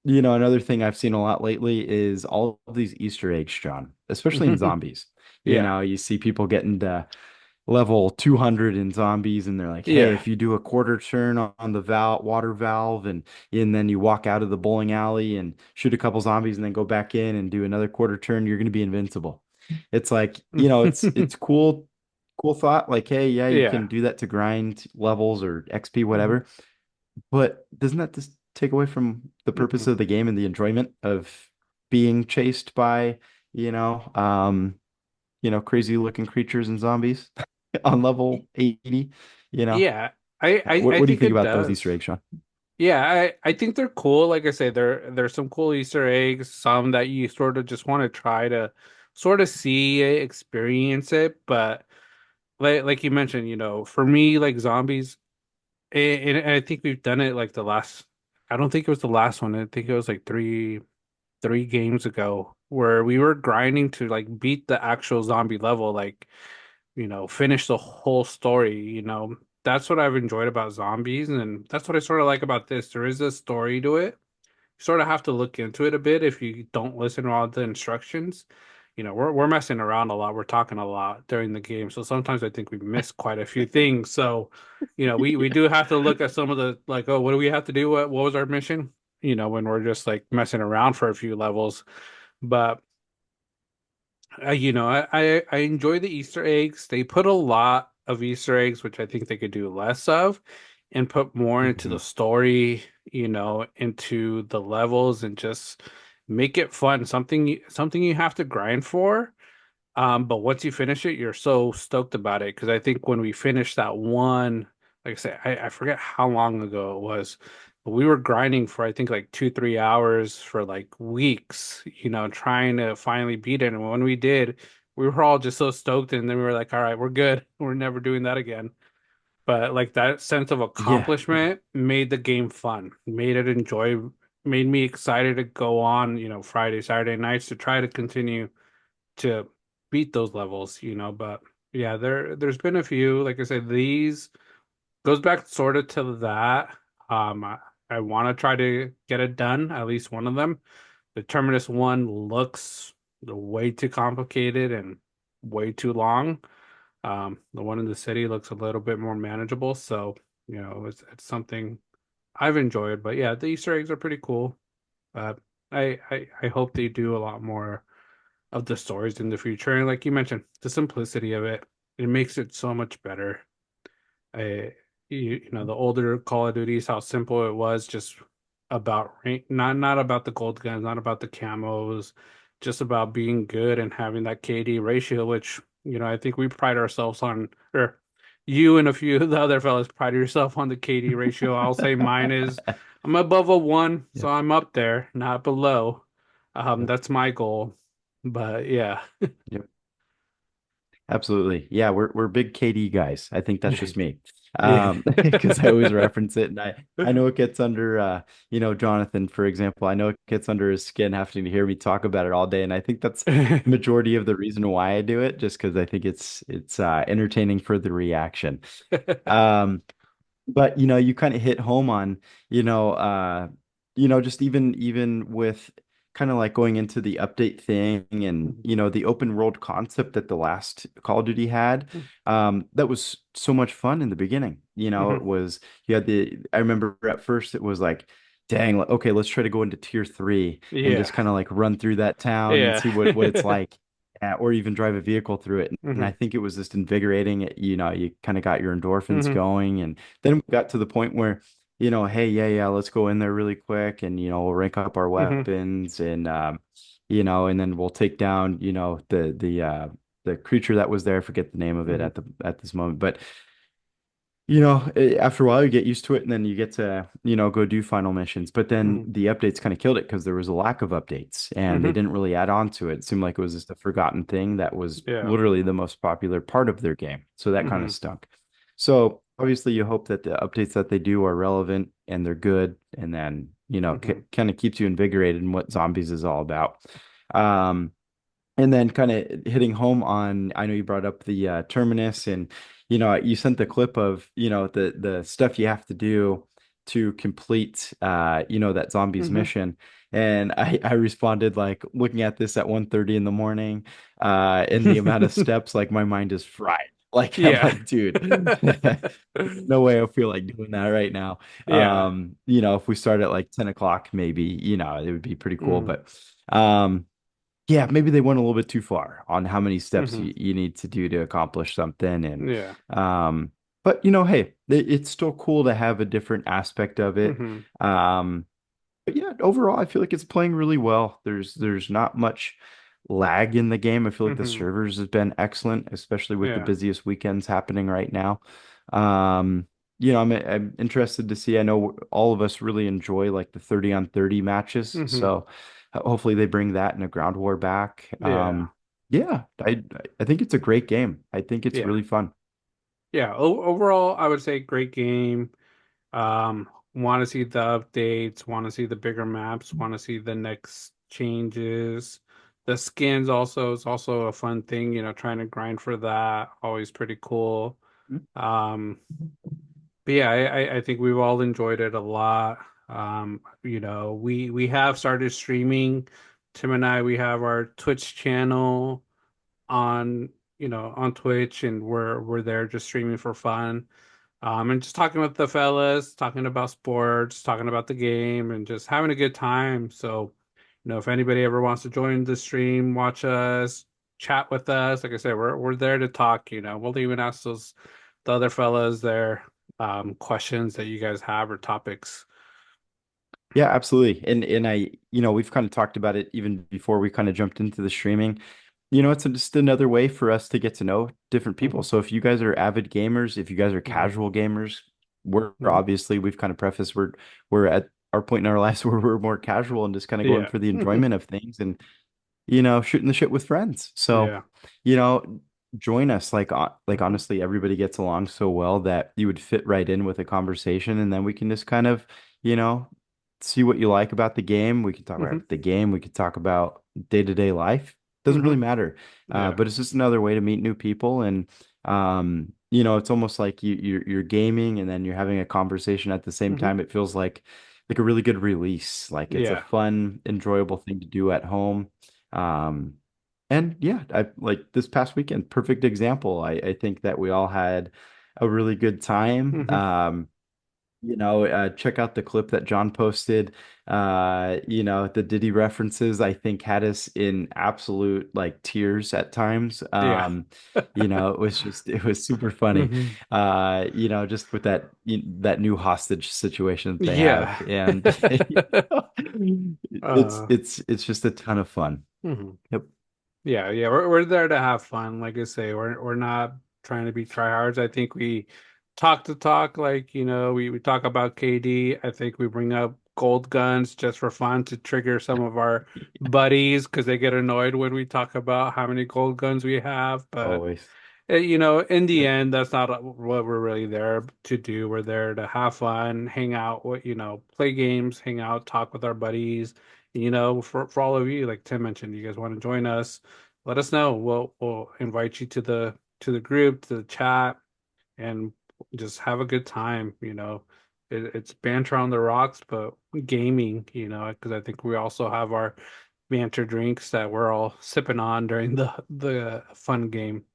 another thing I've seen a lot lately is all of these Easter eggs, John, especially in
Hmm.
zombies.
Yeah.
You see people getting to level 200 in zombies and they're like, hey,
Yeah.
if you do a quarter turn on the water valve and then you walk out of the bowling alley and shoot a couple zombies and then go back in and do another quarter turn, you're going to be invincible. It's like, it's cool thought, like, hey, yeah, you
Yeah.
can do that to grind levels or XP,
Hmm.
whatever, but doesn't that just take away from the purpose
Hmm.
of the game and the enjoyment of being chased by, you know um crazy looking creatures and zombies on level 80, you know.
Yeah. I, I
What
I
what do you
think
think
it
about those Easter
does.
eggs, Sean?
Yeah, I think they're cool. Like I say, there's some cool Easter eggs, some that you sort of just want to try to sort of see it, experience it. But like you mentioned, for me, like zombies, and I think we've done it like I don't think it was the last one. I think it was like three games ago where we were grinding to like beat the actual zombie level, like finish the whole story, That's what I've enjoyed about zombies, and that's what I sort of like about this. There is a story to it. You sort of have to look into it a bit if you don't listen to all the instructions. We're messing around a lot. We're talking a lot during the game, so sometimes I think we miss quite a few things. So, we do have to look at some of the like, oh, what do we have to do? What was our mission? When we're just like messing around for a few levels. But I enjoy the Easter eggs. They put a lot of Easter eggs, which I think they could do less of, and put more into
Hmm.
the story, into the levels, and just make it fun. Something you have to grind for. But once you finish it, you're so stoked about it. Because I think when we finished that one, like I said, I forget how long ago it was, we were grinding for I think like 2, 3 hours for like weeks, trying to finally beat it. And when we did, we were all just so stoked, and then we were like, all right, we're good. We're never doing that again. But like that sense of
Yeah.
accomplishment made the game fun, made me excited to go on, Friday, Saturday nights to try to continue to beat those levels. But yeah, there's been a few, like I said, these goes back sort of to that. I want to try to get it done, at least one of them. The Terminus one looks way too complicated and way too long. The one in the city looks a little bit more manageable, so it's something I've enjoyed. But yeah, the Easter eggs are pretty cool. I hope they do a lot more of the stories in the future. And like you mentioned, the simplicity of it makes it so much better. I, the older Call of Duties, how simple it was, just about not about the gold guns, not about the camos, just about being good and having that KD ratio, which I think we pride ourselves on, or you and a few of the other fellas pride yourself on the KD ratio. I'll say mine is I'm above a 1, so
Yep.
I'm up there, not below.
Yep.
That's my goal. But yeah.
Yep. Absolutely. Yeah, we're big KD guys. I think that's just me.
Yeah.
Because I always reference it and I know it gets under Jonathan, for example. I know it gets under his skin having to hear me talk about it all day. And I think that's majority of the reason why I do it, just because I think it's entertaining for the reaction. Um, but you kind of hit home on, you know, uh, just even with kind of like going into the update thing and the open world concept that the last Call of Duty had, that was so much fun in the beginning. It
Mhm.
was you had I remember at first it was like, dang, like, okay, let's try to go into tier 3 and just
Yeah.
kind of like run through that town and
Yeah.
see what it's like, or even drive a vehicle through it. And I
Hmm.
think it was just invigorating. You kind of got your endorphins
Hmm.
going, and then we got to the point where, hey, yeah, let's go in there really quick and, we'll rank up our
Hmm.
weapons and, and then we'll take down, the creature that was there. I forget the name of it
Hmm.
at this moment, but after a while you get used to it and then you get to, go do final missions. But then
Hmm.
the updates kind of killed it because there was a lack of updates and they
Hmm.
didn't really add on to it. It seemed like it was just a forgotten thing that was
Yeah.
literally the most popular part of their game. So that kind of
Hmm.
stunk. So obviously you hope that the updates that they do are relevant and they're good and then,
Hmm.
kind of keeps you invigorated in what zombies is all about. Um, and then kind of hitting home on, I know you brought up the Terminus and, you sent the clip of, the stuff you have to do to complete, that zombies
Hmm.
mission. And I responded like looking at this at 1:30 in the morning, and the amount of steps, like my mind is fried. Like I'm
Yeah.
like, dude, no way I feel like doing that right now.
Yeah.
If we start at like 10 o'clock, maybe, it would be pretty cool.
Hmm.
But yeah, maybe they went a little bit too far on how many steps
Hmm.
you need to do to accomplish something. And
Yeah.
but hey, it's still cool to have a different aspect of it.
Hmm.
Um, but yeah, overall, I feel like it's playing really well. There's not much lag in the game. I feel like the
Hmm.
servers has been excellent, especially with the
Yeah.
busiest weekends happening right now. Um, I'm interested to see. I know all of us really enjoy like the 30 on 30 matches,
Hmm.
so hopefully they bring that in a ground war back.
Yeah.
Yeah, I think it's a great game. I think it's
Yeah.
really fun.
Yeah. Overall, I would say great game. Want to see the updates, want to see the bigger maps, want to see the next changes. The skins also is also a fun thing, trying to grind for that. Always pretty cool. Um, but yeah, I think we've all enjoyed it a lot. We have started streaming. Tim and I, we have our Twitch channel on, on Twitch, and we're there just streaming for fun. And just talking with the fellas, talking about sports, talking about the game, and just having a good time. So, if anybody ever wants to join the stream, watch us, chat with us, like I said, we're there to talk. We'll even ask the other fellas their questions that you guys have or topics.
Yeah, absolutely. And we've kind of talked about it even before we kind of jumped into the streaming. It's just another way for us to get to know different people.
Hmm.
So if you guys are avid gamers, if you guys are
Hmm.
casual gamers, we're
Mhm.
obviously, we've kind of prefaced, we're at our point in our lives where we're more casual and just kind of going
Yeah.
for the enjoyment of things and shooting the shit with friends. So,
Yeah.
you know, join us. Like
Hmm.
honestly, everybody gets along so well that you would fit right in with a conversation, and then we can just kind of, you know, see what you like about the game. We can talk
Hmm.
about the game. We could talk about day-to-day life. Doesn't
Hmm.
really matter.
Yeah.
But it's just another way to meet new people, and it's almost like you're gaming and then you're having a conversation at the same
Hmm.
time. It feels like a really good release. Like it's a
Yeah.
fun, enjoyable thing to do at home. Um, and yeah, I like this past weekend, perfect example. I think that we all had a really good time.
Hmm.
Check out the clip that John posted. The Diddy references, I think, had us in absolute like tears at times.
Yeah.
It was super funny.
Hmm.
Just with that new hostage situation that they
Yeah.
have, and
uh,
it's just a ton of fun.
mhm.
Yep.
Yeah, we're there to have fun. Like I say, we're not trying to be tryhards. I think we talk to talk, like, we talk about KD. I think we bring up gold guns just for fun to trigger some of our buddies because they get annoyed when we talk about how many gold guns we have. But
Always.
in the
Yep.
end, that's not what we're really there to do. We're there to have fun, hang out, play games, hang out, talk with our buddies. For all of you, like Tim mentioned, you guys want to join us, let us know. We'll invite you to the group, to the chat, and just have a good time. It's banter on the rocks, but gaming. Because I think we also have our banter drinks that we're all sipping on during the fun game.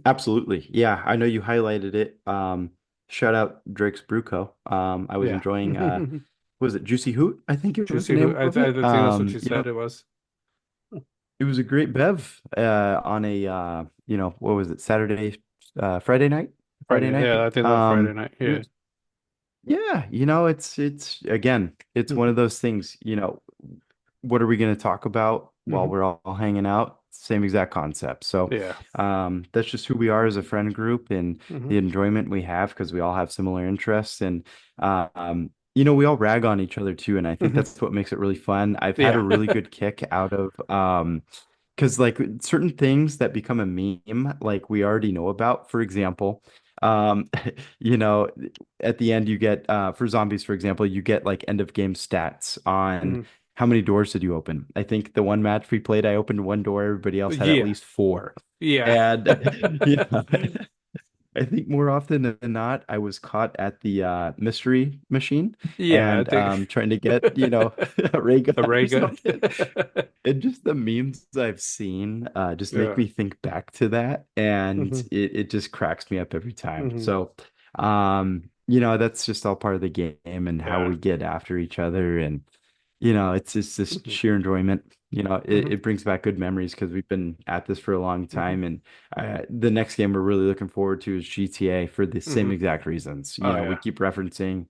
Absolutely. Yeah, I know you highlighted it. Shout out Drake's Brew Co. I was
Yeah.
enjoying was it Juicy Hoot? I think it was the
Juicy Hoot.
name
I,
of
th- I
it.
think that's what you said it was.
It was a great bev on a what was it, Friday night? Friday
Friday.
night.
Yeah, I think that was Friday night.
It
Yeah.
was yeah, it's again, it's one
Hmm.
of those things, what are we going to talk about while
Hmm.
we're all hanging out? Same exact concept. So,
Yeah.
that's just who we are as a friend group and
Hmm.
the enjoyment we have because we all have similar interests and we all rag on each other too, and I think
Hmm.
that's what makes it really fun. I've had a
Yeah.
really good kick out of because like certain things that become a meme, like we already know about. For example, um, you know, at the end you get for zombies, for example, you get like end of game stats on
Hmm.
how many doors did you open. I think the one match we played, I opened one door, everybody else had at
Yeah.
least four.
Yeah.
And I think more often than not, I was caught at the mystery machine
Yeah. I
and
think
trying to get, a ray
the
gun
Ray
or
gun.
something. And just the memes I've seen just make
Yeah.
me think back to that. And
Hmm.
it just cracks me up every time.
Hmm.
So, that's just all part of the game and how
Yeah.
we get after each other. And, it's just this
Hmm.
sheer enjoyment. It,
Hmm.
it brings back good memories because we've been at this for a long
Hmm.
time. And
Yeah.
the next game we're really looking forward to is GTA for the same
Hmm.
exact reasons.
Oh
We
yeah.
keep referencing,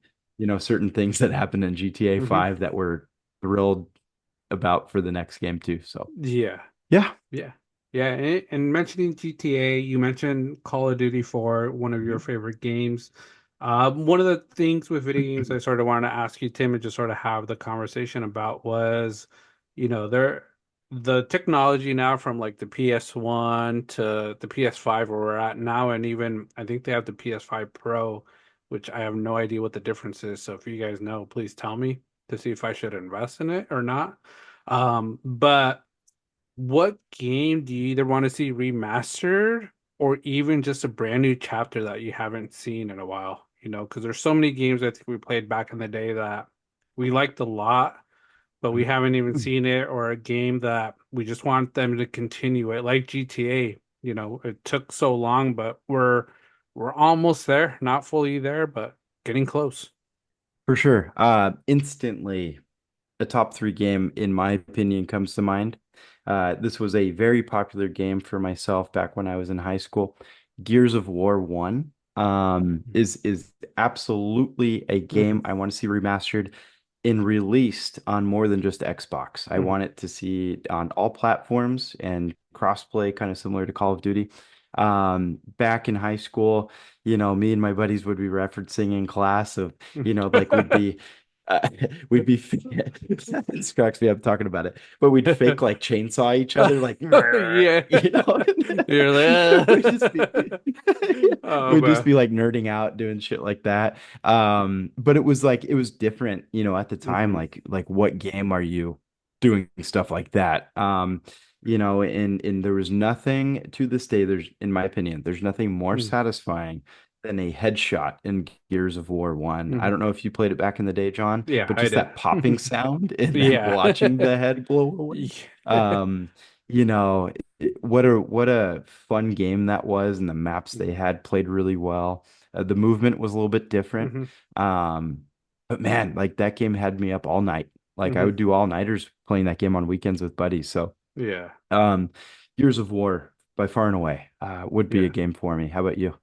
certain things that happened in GTA
Hmm.
5 that we're thrilled about for the next game too. So
Yeah.
yeah.
Yeah. Yeah. And mentioning GTA, you mentioned Call of Duty 4, one of your
Mhm.
favorite games. One of the things with video games I sort of wanted to ask you, Tim, and just sort of have the conversation about was, the technology now from like the PS1 to the PS5 where we're at now, and even I think they have the PS5 Pro, which I have no idea what the difference is. So if you guys know, please tell me to see if I should invest in it or not. But what game do you either want to see remastered or even just a brand new chapter that you haven't seen in a while? Because there's so many games I think we played back in the day that we liked a lot, but we haven't even seen it, or a game that we just want them to continue it, like GTA. It took so long, but we're almost there, not fully there, but getting close.
For sure. Instantly, a top three game, in my opinion, comes to mind. This was a very popular game for myself back when I was in high school. Gears of War 1 is absolutely a game
Hmm.
I want to see remastered and released on more than just Xbox. I
Hmm.
want it to see it on all platforms and crossplay, kind of similar to Call of Duty. Back in high school, me and my buddies would be referencing in class of, like uh, we'd be, it cracks me up talking about it, but we'd fake like chainsaw each other, like,
Yeah. You're
we'd just be,
like, oh
we'd just
man.
be like nerding out doing shit like that. But it was like, it was different, at the time,
Hmm.
like what game are you doing stuff like that? And there was nothing to this day, in my opinion, there's nothing more satisfying than a headshot in Gears of War 1. I
Hmm.
don't know if you played it back in the day, John,
Yeah,
but
I
just
did.
that popping sound and then
Yeah.
watching the head blow away. Um, you know, what a fun game that was, and the maps they had played really well. The movement was a little bit different.
Hmm.
But man, like that game had me up all night. Like I
Hmm.
would do all-nighters playing that game on weekends with buddies. So,
Yeah.
um, Gears of War by far and away would be a
Yeah.
game for me. How about you?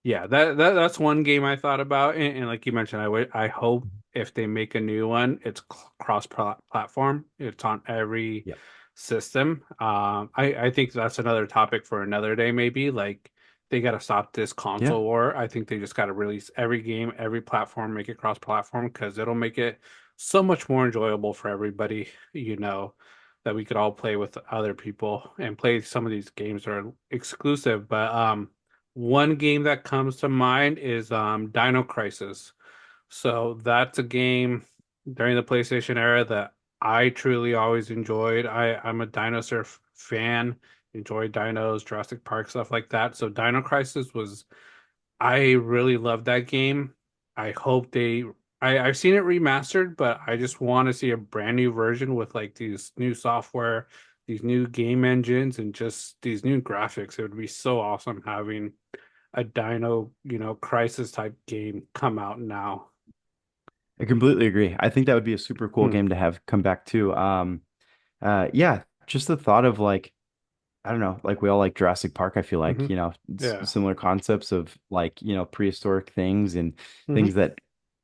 Yeah, that's one game I thought about, and like you mentioned, I hope if they make a new one, it's cross platform. It's on every
Yeah.
system. I think that's another topic for another day, maybe. Like they got to stop this
Yeah.
console war. I think they just got to release every game, every platform, make it cross platform because it'll make it so much more enjoyable for everybody. That we could all play with other people and play some of these games that are exclusive, but one game that comes to mind is Dino Crisis. So that's a game during the PlayStation era that I truly always enjoyed. I'm a dinosaur fan, enjoyed dinos, Jurassic Park, stuff like that. So Dino Crisis was I really love that game. I hope I've seen it remastered, but I just want to see a brand new version with like these new software, these new game engines, and just these new graphics. It would be so awesome having a Dino, Crisis type game come out now.
I completely agree. I think that would be a super cool
Hmm.
game to have come back to. Yeah, just the thought of like, I don't know, like we all like Jurassic Park, I feel like,
Hmm.
it's
Yeah.
similar concepts of like, prehistoric things and
Hmm.
things that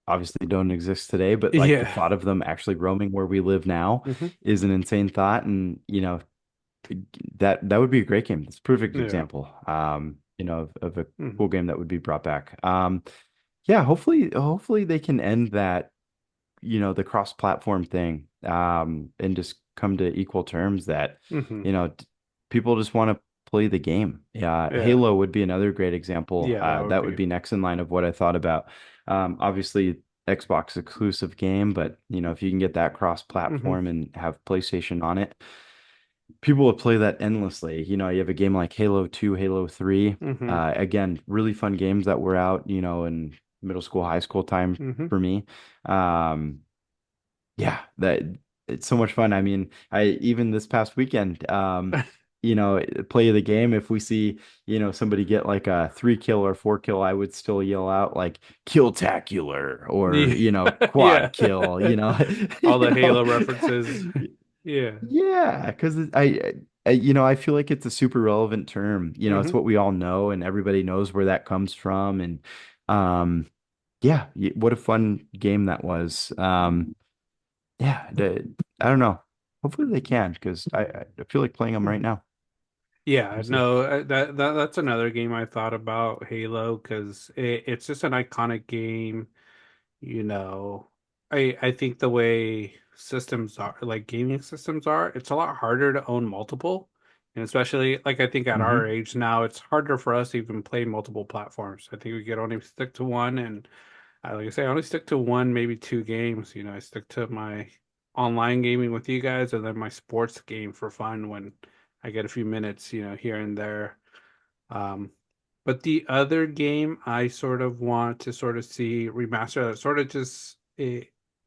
obviously don't exist today, but like the
Yeah.
thought of them actually roaming where we live now
Hmm.
is an insane thought. And, that would be a great game. It's a perfect
Yeah.
example, of a
Hmm.
cool game that would be brought back. Yeah, hopefully they can end that, the cross-platform thing, and just come to equal terms that,
Hmm.
people just want to play the game. Yeah,
Yeah.
Halo would be another great example.
Yeah, that would
That
be.
would be next in line of what I thought about. Obviously Xbox exclusive game, but if you can get that
Hmm.
cross-platform and have PlayStation on it, people will play that endlessly. You have a game like Halo 2, Halo 3.
Hmm.
Again, really fun games that were out, in middle school, high school time
Hmm.
for me. Um, yeah, that it's so much fun. I mean, I even this past weekend, play the game. If we see, somebody get like a 3 kill or 4 kill, I would still yell out like "kill-tacular" or
Yeah.
quad
Yeah.
kill.
All
You
the
know,
Halo references. Yeah.
yeah, because I feel like it's a super relevant term. It's
Hmm.
what we all know, and everybody knows where that comes from. And um, yeah, what a fun game that was. Yeah, I don't know. Hopefully they can, because I feel like playing them right now.
Yeah,
We'll see.
no, that's another game I thought about, Halo, because it's just an iconic game. You know, I think the way systems are, like gaming systems are, it's a lot harder to own multiple. And especially like I think at our
Hmm.
age now, it's harder for us to even play multiple platforms. I think we could only stick to one, and like I say, I only stick to one, maybe two games. I stick to my online gaming with you guys, and then my sports game for fun when I get a few minutes, here and there. Um, but the other game I sort of want to sort of see remastered, sort of just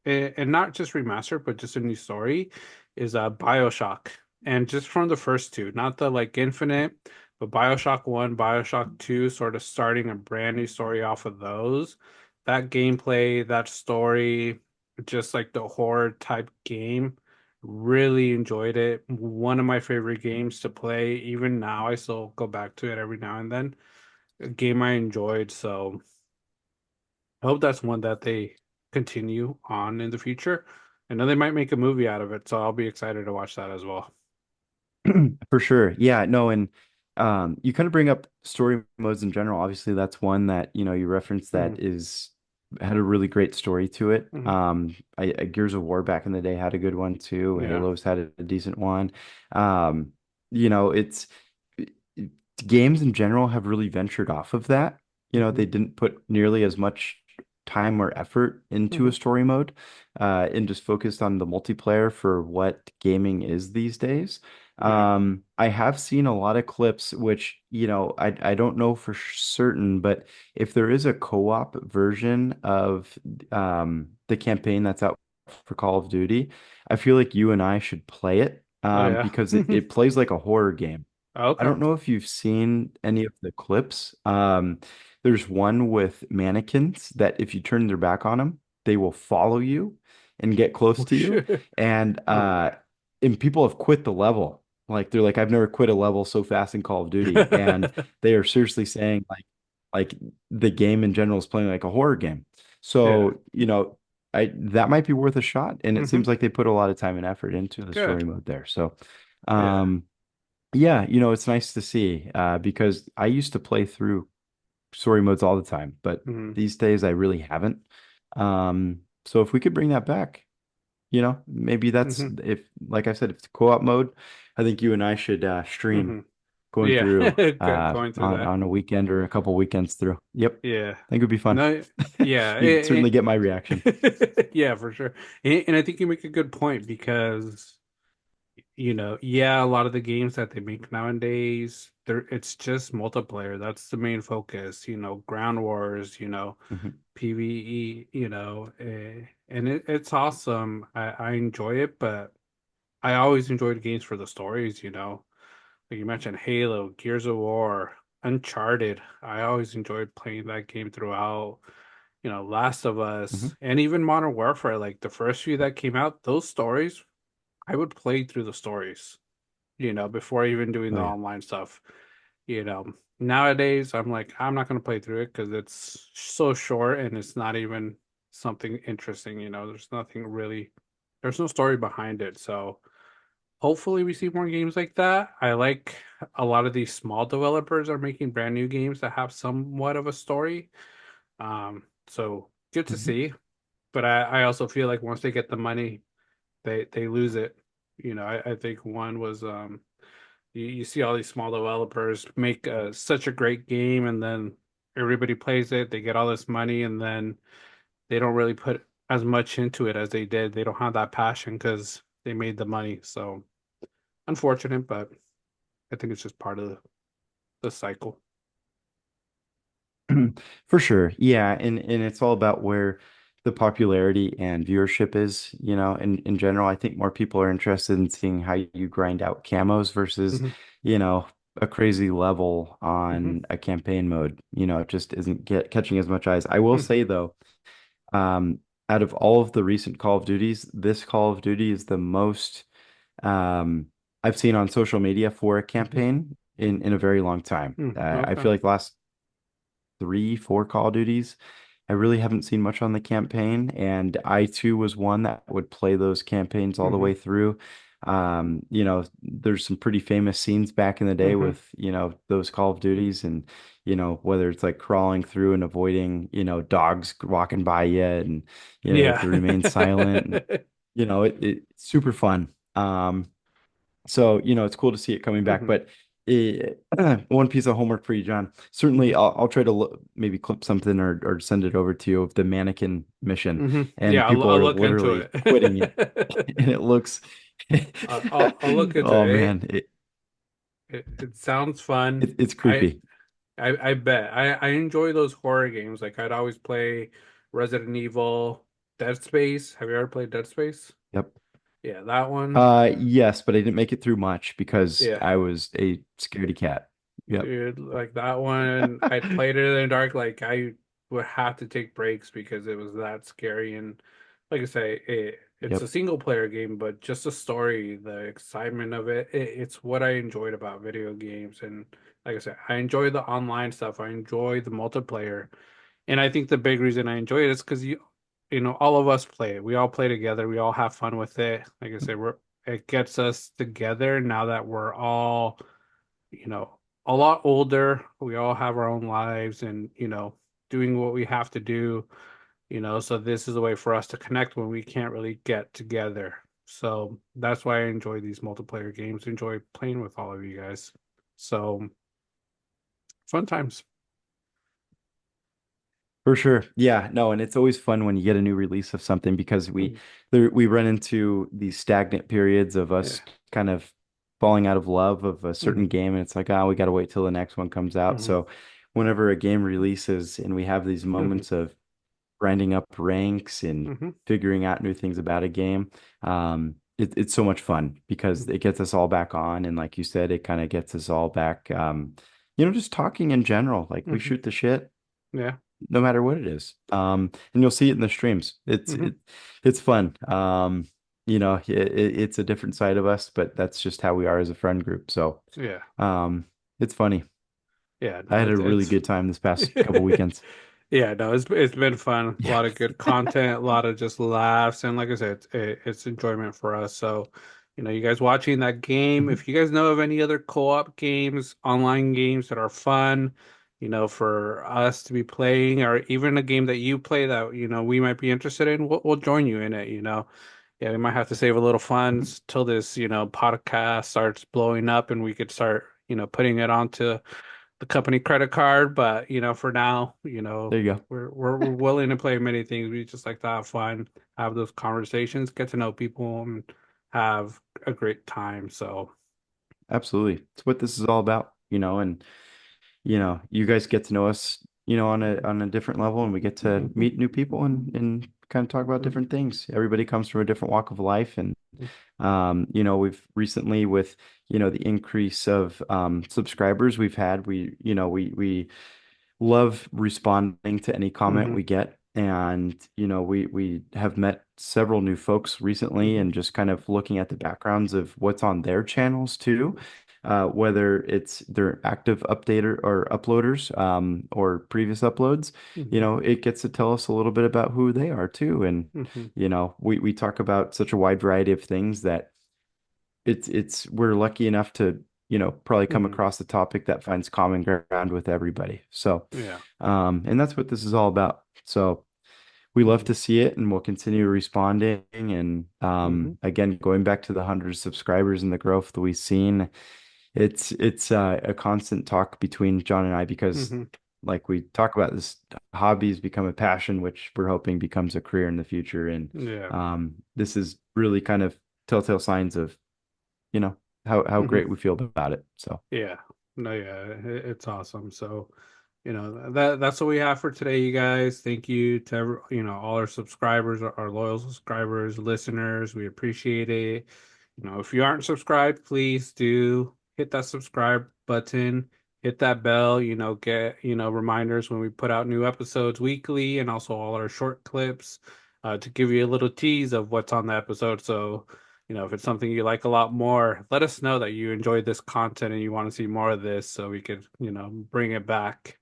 and not just remastered, but just a new story, is BioShock. And just from the first two, not the like Infinite, but BioShock 1, BioShock 2, sort of starting a brand new story off of those. That gameplay, that story, just like the horror type game, really enjoyed it. One of my favorite games to play. Even now, I still go back to it every now and then. A game I enjoyed, so I hope that's one that they continue on in the future. I know they might make a movie out of it, so I'll be excited to watch that as well.
For sure. Yeah, no, and You kind of bring up story modes in general. Obviously, that's one that, you referenced
Hmm.
that is had a really great story to it.
Hmm.
Gears of War back in the day had a good one too.
Yeah.
Halo's had a decent one. Um, it's games in general have really ventured off of that.
Hmm.
They didn't put nearly as much time or effort into
Hmm.
a story mode, and just focused on the multiplayer for what gaming is these days.
Yeah.
I have seen a lot of clips, which, I don't know for certain, but if there is a co-op version of the campaign that's out for Call of Duty, I feel like you and I should play it,
Oh yeah.
because it plays like a horror game. I
Okay.
don't know if you've seen any of the clips. There's one with mannequins that if you turn their back on them, they will follow you and get close
Oh
to you.
shit.
And
Oh.
people have quit the level. Like they're like, I've never quit a level so fast in Call of Duty. And they are seriously saying like the game in general is playing like a horror game.
Yeah.
So, I that might be worth a shot. And it
Hmm.
seems like they put a lot of time and effort into the story
Good.
mode there. So,
Yeah.
um, yeah, it's nice to see, because I used to play through story modes all the time, but
Hmm.
these days I really haven't. So if we could bring that back, maybe that's
Hmm.
if, like I said, if it's co-op mode, I think you and I should stream
Hmm.
going
Yeah.
through
Going through
on
that.
a weekend or a couple weekends through. Yep, I
Yeah.
think it'd be fun.
No, yeah.
You'd certainly get my reaction.
Yeah, for sure. And I think you make a good point because, yeah, a lot of the games that they make nowadays, it's just multiplayer. That's the main focus, ground wars,
Mhm,
PvE, and it's awesome. I enjoy it, but I always enjoyed games for the stories, Like you mentioned Halo, Gears of War, Uncharted. I always enjoyed playing that game throughout, Last of
mhm.
Us, and even Modern Warfare. Like the first few that came out, those stories, I would play through the stories, before even doing
Oh
the
yeah.
online stuff. You know, Nowadays I'm like, I'm not gonna play through it because it's so short and it's not even something interesting, there's no story behind it. So hopefully we see more games like that. I like a lot of these small developers are making brand new games that have somewhat of a story. So good to
Mhm.
see. But I also feel like once they get the money, they lose it. I think one was you see all these small developers make such a great game and then everybody plays it, they get all this money and then they don't really put as much into it as they did. They don't have that passion because they made the money. So unfortunate, but I think it's just part of the cycle.
For sure. Yeah, and it's all about where the popularity and viewership is, in general. I think more people are interested in seeing how you grind out camos versus,
Hmm.
you know, a crazy level
Hmm.
on a campaign mode. It just isn't catching as much eyes. I will
Hmm.
say though, um, out of all of the recent Call of Duties, this Call of Duty is the most um I've seen on social media for a
Hmm.
campaign in a very long time. I
Okay.
feel like the last 3, 4 Call of Duties. I really haven't seen much on the campaign, and I too was one that would play those campaigns all the
Hmm.
way through. There's some pretty famous scenes back in the day
Hmm.
with, those Call of Duties and, whether it's like crawling through and avoiding, dogs walking by you and, you have
Yeah.
to remain silent and, it's super fun. So, it's cool to see it coming back.
Hmm.
But one piece of homework for you, John. Certainly,
Hmm.
I'll try to maybe clip something or send it over to you of the mannequin mission.
Hmm.
And
Yeah,
people
I'll
are
look into
literally quitting it.
it.
And it looks,
I'll look into
oh
it.
man,
It sounds fun.
it's
I
creepy.
I bet. I enjoy those horror games. Like I'd always play Resident Evil, Dead Space. Have you ever played Dead Space?
Yep.
Yeah, that one.
Yes, but I didn't make it through much because
Yeah.
I was a scaredy cat. Yep.
Dude, like that one, I played it in the dark. Like I would have to take breaks because it was that scary. And like I say, it's a
Yep.
single player game, but just the story, the excitement of it's what I enjoyed about video games. And like I said, I enjoy the online stuff. I enjoy the multiplayer. And I think the big reason I enjoy it is because all of us play it. We all play together. We all have fun with it. Like I said, it gets us together now that we're all you know, a lot older. We all have our own lives and, doing what we have to do, so this is a way for us to connect when we can't really get together. So that's why I enjoy these multiplayer games, enjoy playing with all of you guys. So fun times.
For sure. Yeah, no, and it's always fun when you get a new release of something because we run into these stagnant periods of
Yeah.
us kind of falling out of love of a certain
Hmm.
game, and it's like, oh, we got to wait till the next one comes out.
Hmm.
So whenever a game releases and we have these
Hmm.
moments of grinding up ranks and
Hmm.
figuring out new things about a game, it's so much fun because it gets us all back on, and like you said, it kind of gets us all back, just talking in general. Like we
Hmm.
shoot the shit
Yeah.
no matter what it is. And you'll see it in the streams.
Hmm.
It's fun. It's a different side of us, but that's just how we are as a friend group. So,
Yeah.
um, it's funny.
Yeah.
I
No,
had a really
it's
good time this past couple weekends.
yeah, no, it's been fun. A
Yeah.
lot of good content, a lot of just laughs, and like I said, it's enjoyment for us. So, you guys watching that game,
Mhm.
if you guys know of any other co-op games, online games that are fun, for us to be playing, or even a game that you play that, we might be interested in, we'll join you in it, Yeah, we might have to save a little
Mhm.
funds till this, podcast starts blowing up and we could start, putting it onto the company credit card, but for now,
There you go.
we're willing to play many things. We just like to have fun, have those conversations, get to know people, and have a great time. So,
Absolutely. It's what this is all about, and you guys get to know us, on a different level, and we get to meet new people and kind of talk about different things. Everybody comes from a different walk of life, and we've recently with the increase of subscribers we've had, we love responding to any comment
hmm.
we get. And, we have met several new folks recently
Hmm.
and just kind of looking at the backgrounds of what's on their channels too, whether it's their active updater or uploaders, or previous uploads,
Hmm.
it gets to tell us a little bit about who they are too. And,
Hmm.
we talk about such a wide variety of things that we're lucky enough to probably come
hmm.
across a topic that finds common ground with everybody. So
Yeah.
and that's what this is all about. So we love
Hmm.
to see it, and we'll continue responding. And
Hmm.
again, going back to the 100 subscribers and the growth that we've seen, it's a constant talk between John and I because
Hmm.
like we talk about, this hobby's become a passion, which we're hoping becomes a career in the future. And
Yeah.
this is really kind of telltale signs of how
Hmm.
great we feel about it. So
Yeah. No, yeah, it's awesome. So, that's what we have for today, you guys. Thank you to all our subscribers, our loyal subscribers, listeners. We appreciate it. If you aren't subscribed, please do hit that subscribe button, hit that bell, get, reminders when we put out new episodes weekly and also all our short clips to give you a little tease of what's on the episode. So, if it's something you like a lot more, let us know that you enjoy this content and you want to see more of this so we could, bring it back.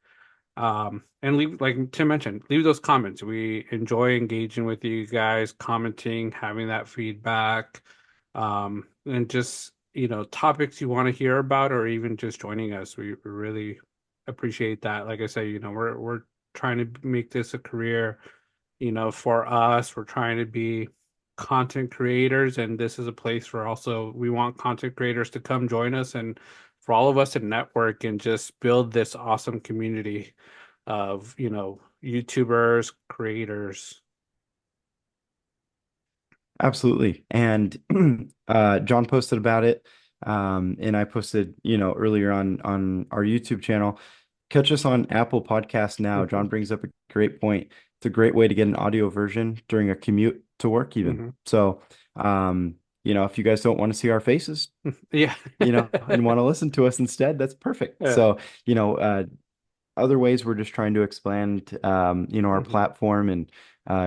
And leave, like Tim mentioned, leave those comments. We enjoy engaging with you guys, commenting, having that feedback, and just, topics you want to hear about, or even just joining us. We really appreciate that. Like I say, we're trying to make this a career, for us. We're trying to be content creators, and this is a place for also we want content creators to come join us and for all of us to network and just build this awesome community of, YouTubers, creators.
absolutely. And John posted about it. And I posted, earlier on our YouTube channel. Catch us on Apple Podcasts now.
Hmm.
John brings up a great point. It's a great way to get an audio version during a commute to work even.
Hmm.
So, if you guys don't want to see our faces,
Yeah.
and want to listen to us instead, that's perfect.
Yeah.
So, other ways we're just trying to expand, our
Hmm.
platform and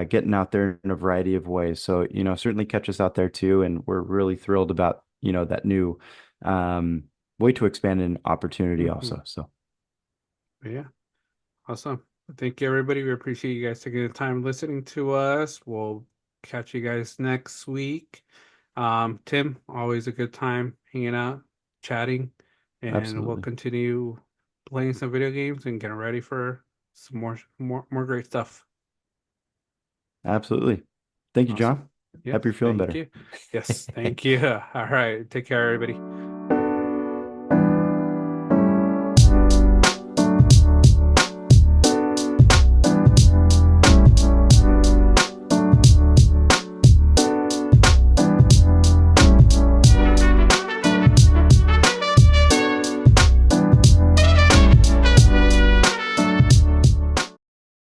getting out there in a variety of ways. So, certainly catch us out there too. And we're really thrilled about, that new um, way to expand an opportunity
Hmm.
also. So,
Yeah. Awesome. Thank you, everybody. We appreciate you guys taking the time listening to us. We'll catch you guys next week. Tim, always a good time hanging out, chatting. and we'll
Absolutely.
continue playing some video games and getting ready for some more great stuff.
Absolutely. Thank you,
Awesome.
John.
Yes,
Hope you're feeling
thank
better.
you. Yes, thank you. All right, take care, everybody.